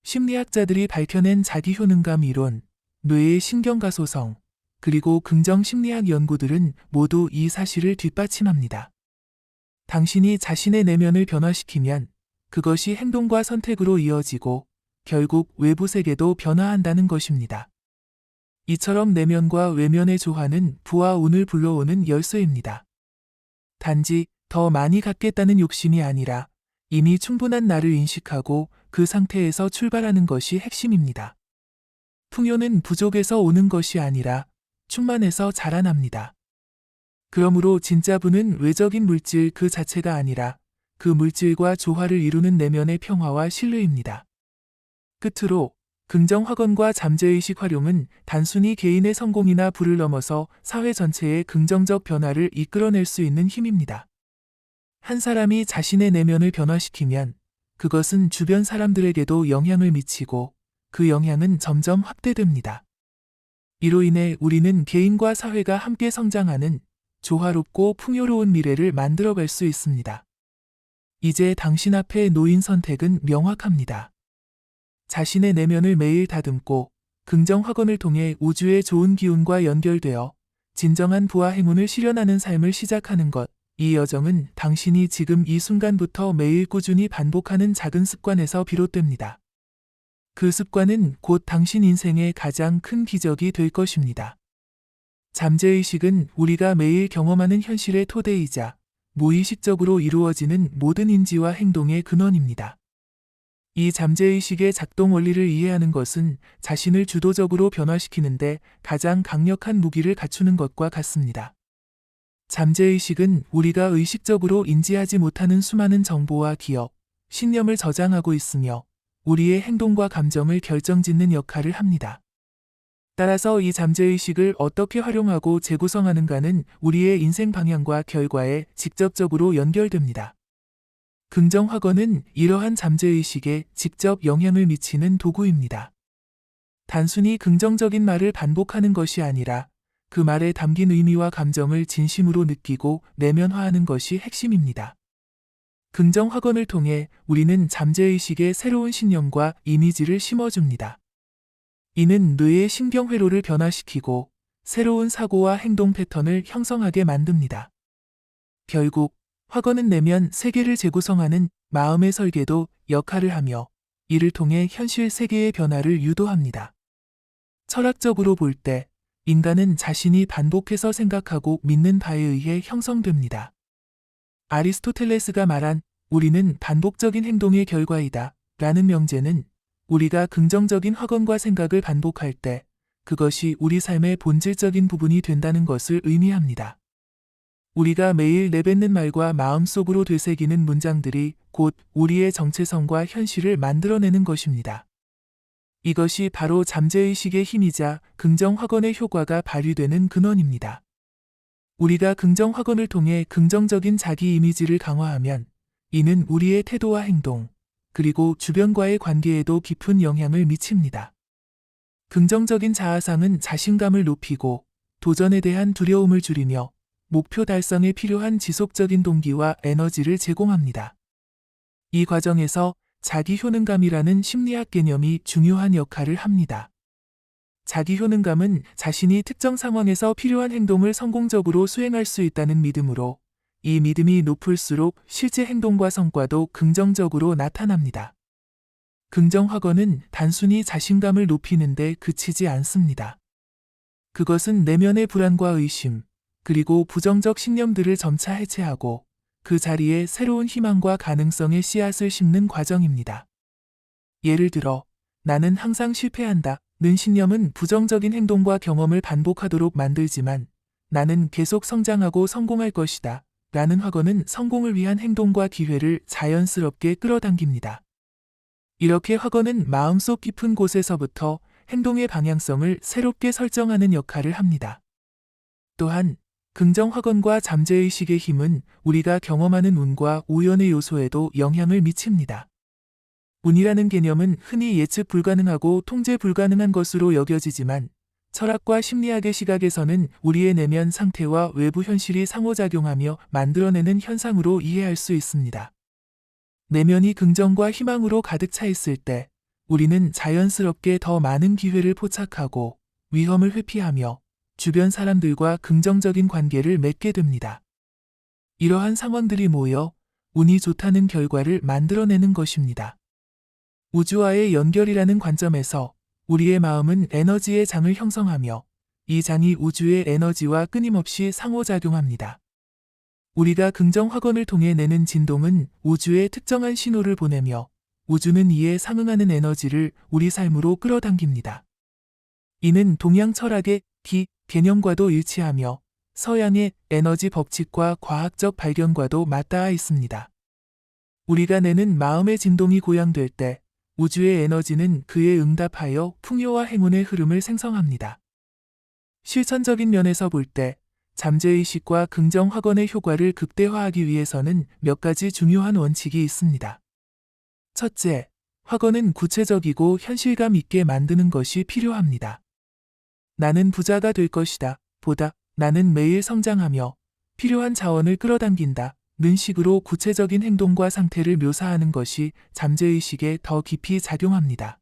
심리학자들이 밝혀낸 자기 효능감 이론, 뇌의 신경가소성, 그리고 긍정 심리학 연구들은 모두 이 사실을 뒷받침합니다. 당신이 자신의 내면을 변화시키면 그것이 행동과 선택으로 이어지고 결국 외부 세계도 변화한다는 것입니다. 이처럼 내면과 외면의 조화는 부와 운을 불러오는 열쇠입니다. 단지 더 많이 갖겠다는 욕심이 아니라 이미 충분한 나를 인식하고 그 상태에서 출발하는 것이 핵심입니다. 풍요는 부족에서 오는 것이 아니라 충만해서 자라납니다. 그러므로 진짜 부는 외적인 물질 그 자체가 아니라 그 물질과 조화를 이루는 내면의 평화와 신뢰입니다. 끝으로 긍정 확언과 잠재의식 활용은 단순히 개인의 성공이나 부를 넘어서 사회 전체의 긍정적 변화를 이끌어낼 수 있는 힘입니다. 한 사람이 자신의 내면을 변화시키면 그것은 주변 사람들에게도 영향을 미치고 그 영향은 점점 확대됩니다. 이로 인해 우리는 개인과 사회가 함께 성장하는 조화롭고 풍요로운 미래를 만들어갈 수 있습니다. 이제 당신 앞에 놓인 선택은 명확합니다. 자신의 내면을 매일 다듬고 긍정 확언을 통해 우주의 좋은 기운과 연결되어 진정한 부와 행운을 실현하는 삶을 시작하는 것. 이 여정은 당신이 지금 이 순간부터 매일 꾸준히 반복하는 작은 습관에서 비롯됩니다. 그 습관은 곧 당신 인생의 가장 큰 기적이 될 것입니다. 잠재의식은 우리가 매일 경험하는 현실의 토대이자 무의식적으로 이루어지는 모든 인지와 행동의 근원입니다. 이 잠재의식의 작동 원리를 이해하는 것은 자신을 주도적으로 변화시키는데 가장 강력한 무기를 갖추는 것과 같습니다. 잠재의식은 우리가 의식적으로 인지하지 못하는 수많은 정보와 기억, 신념을 저장하고 있으며 우리의 행동과 감정을 결정짓는 역할을 합니다. 따라서 이 잠재의식을 어떻게 활용하고 재구성하는가는 우리의 인생 방향과 결과에 직접적으로 연결됩니다. 긍정 확언은 이러한 잠재의식에 직접 영향을 미치는 도구입니다. 단순히 긍정적인 말을 반복하는 것이 아니라 그 말에 담긴 의미와 감정을 진심으로 느끼고 내면화하는 것이 핵심입니다. 긍정 확언을 통해 우리는 잠재의식에 새로운 신념과 이미지를 심어줍니다. 이는 뇌의 신경회로를 변화시키고 새로운 사고와 행동 패턴을 형성하게 만듭니다. 결국 확언은 내면 세계를 재구성하는 마음의 설계도 역할을 하며 이를 통해 현실 세계의 변화를 유도합니다. 철학적으로 볼 때 인간은 자신이 반복해서 생각하고 믿는 바에 의해 형성됩니다. 아리스토텔레스가 말한 우리는 반복적인 행동의 결과이다 라는 명제는 우리가 긍정적인 확언과 생각을 반복할 때 그것이 우리 삶의 본질적인 부분이 된다는 것을 의미합니다. 우리가 매일 내뱉는 말과 마음속으로 되새기는 문장들이 곧 우리의 정체성과 현실을 만들어내는 것입니다. 이것이 바로 잠재의식의 힘이자 긍정 확언의 효과가 발휘되는 근원입니다. 우리가 긍정 확언을 통해 긍정적인 자기 이미지를 강화하면 이는 우리의 태도와 행동, 그리고 주변과의 관계에도 깊은 영향을 미칩니다. 긍정적인 자아상은 자신감을 높이고 도전에 대한 두려움을 줄이며 목표 달성에 필요한 지속적인 동기와 에너지를 제공합니다. 이 과정에서 자기 효능감이라는 심리학 개념이 중요한 역할을 합니다. 자기 효능감은 자신이 특정 상황에서 필요한 행동을 성공적으로 수행할 수 있다는 믿음으로, 이 믿음이 높을수록 실제 행동과 성과도 긍정적으로 나타납니다. 긍정 확언은 단순히 자신감을 높이는 데 그치지 않습니다. 그것은 내면의 불안과 의심, 그리고 부정적 신념들을 점차 해체하고 그 자리에 새로운 희망과 가능성의 씨앗을 심는 과정입니다. 예를 들어, 나는 항상 실패한다 는 신념은 부정적인 행동과 경험을 반복하도록 만들지만, 나는 계속 성장하고 성공할 것이다 라는 확언은 성공을 위한 행동과 기회를 자연스럽게 끌어당깁니다. 이렇게 확언은 마음속 깊은 곳에서부터 행동의 방향성을 새롭게 설정하는 역할을 합니다. 또한 긍정 확언과 잠재의식의 힘은 우리가 경험하는 운과 우연의 요소에도 영향을 미칩니다. 운이라는 개념은 흔히 예측 불가능하고 통제 불가능한 것으로 여겨지지만, 철학과 심리학의 시각에서는 우리의 내면 상태와 외부 현실이 상호작용하며 만들어내는 현상으로 이해할 수 있습니다. 내면이 긍정과 희망으로 가득 차 있을 때 우리는 자연스럽게 더 많은 기회를 포착하고 위험을 회피하며 주변 사람들과 긍정적인 관계를 맺게 됩니다. 이러한 상황들이 모여 운이 좋다는 결과를 만들어내는 것입니다. 우주와의 연결이라는 관점에서 우리의 마음은 에너지의 장을 형성하며 이 장이 우주의 에너지와 끊임없이 상호작용합니다. 우리가 긍정 확언을 통해 내는 진동은 우주에 특정한 신호를 보내며 우주는 이에 상응하는 에너지를 우리 삶으로 끌어당깁니다. 이는 동양 철학의 기 개념과도 일치하며 서양의 에너지 법칙과 과학적 발견과도 맞닿아 있습니다. 우리가 내는 마음의 진동이 고양될 때 우주의 에너지는 그에 응답하여 풍요와 행운의 흐름을 생성합니다. 실천적인 면에서 볼 때 잠재의식과 긍정 확언의 효과를 극대화하기 위해서는 몇 가지 중요한 원칙이 있습니다. 첫째, 확언은 구체적이고 현실감 있게 만드는 것이 필요합니다. 나는 부자가 될 것이다 보다 나는 매일 성장하며 필요한 자원을 끌어당긴다 는 식으로 구체적인 행동과 상태를 묘사하는 것이 잠재의식에 더 깊이 작용합니다.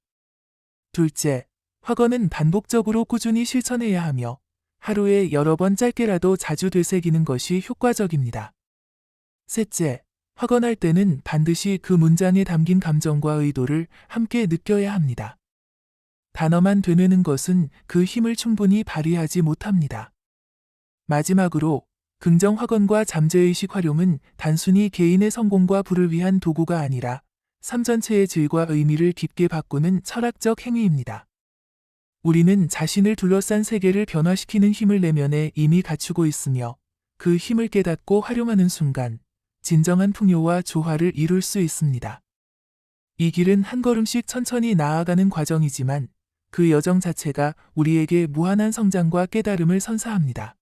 둘째, 확언은 반복적으로 꾸준히 실천해야 하며 하루에 여러 번 짧게라도 자주 되새기는 것이 효과적입니다. 셋째, 확언할 때는 반드시 그 문장에 담긴 감정과 의도를 함께 느껴야 합니다. 단어만 되뇌는 것은 그 힘을 충분히 발휘하지 못합니다. 마지막으로 긍정 확언과 잠재의식 활용은 단순히 개인의 성공과 부를 위한 도구가 아니라 삶 전체의 질과 의미를 깊게 바꾸는 철학적 행위입니다. 우리는 자신을 둘러싼 세계를 변화시키는 힘을 내면에 이미 갖추고 있으며 그 힘을 깨닫고 활용하는 순간 진정한 풍요와 조화를 이룰 수 있습니다. 이 길은 한 걸음씩 천천히 나아가는 과정이지만 그 여정 자체가 우리에게 무한한 성장과 깨달음을 선사합니다.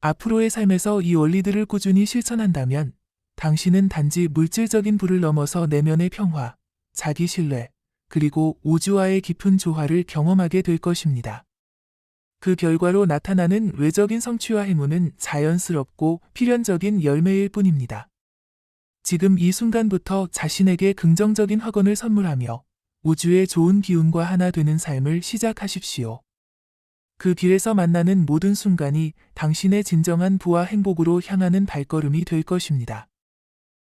앞으로의 삶에서 이 원리들을 꾸준히 실천한다면 당신은 단지 물질적인 부를 넘어서 내면의 평화, 자기 신뢰, 그리고 우주와의 깊은 조화를 경험하게 될 것입니다. 그 결과로 나타나는 외적인 성취와 행운은 자연스럽고 필연적인 열매일 뿐입니다. 지금 이 순간부터 자신에게 긍정적인 확언을 선물하며 우주의 좋은 기운과 하나 되는 삶을 시작하십시오. 그 길에서 만나는 모든 순간이 당신의 진정한 부와 행복으로 향하는 발걸음이 될 것입니다.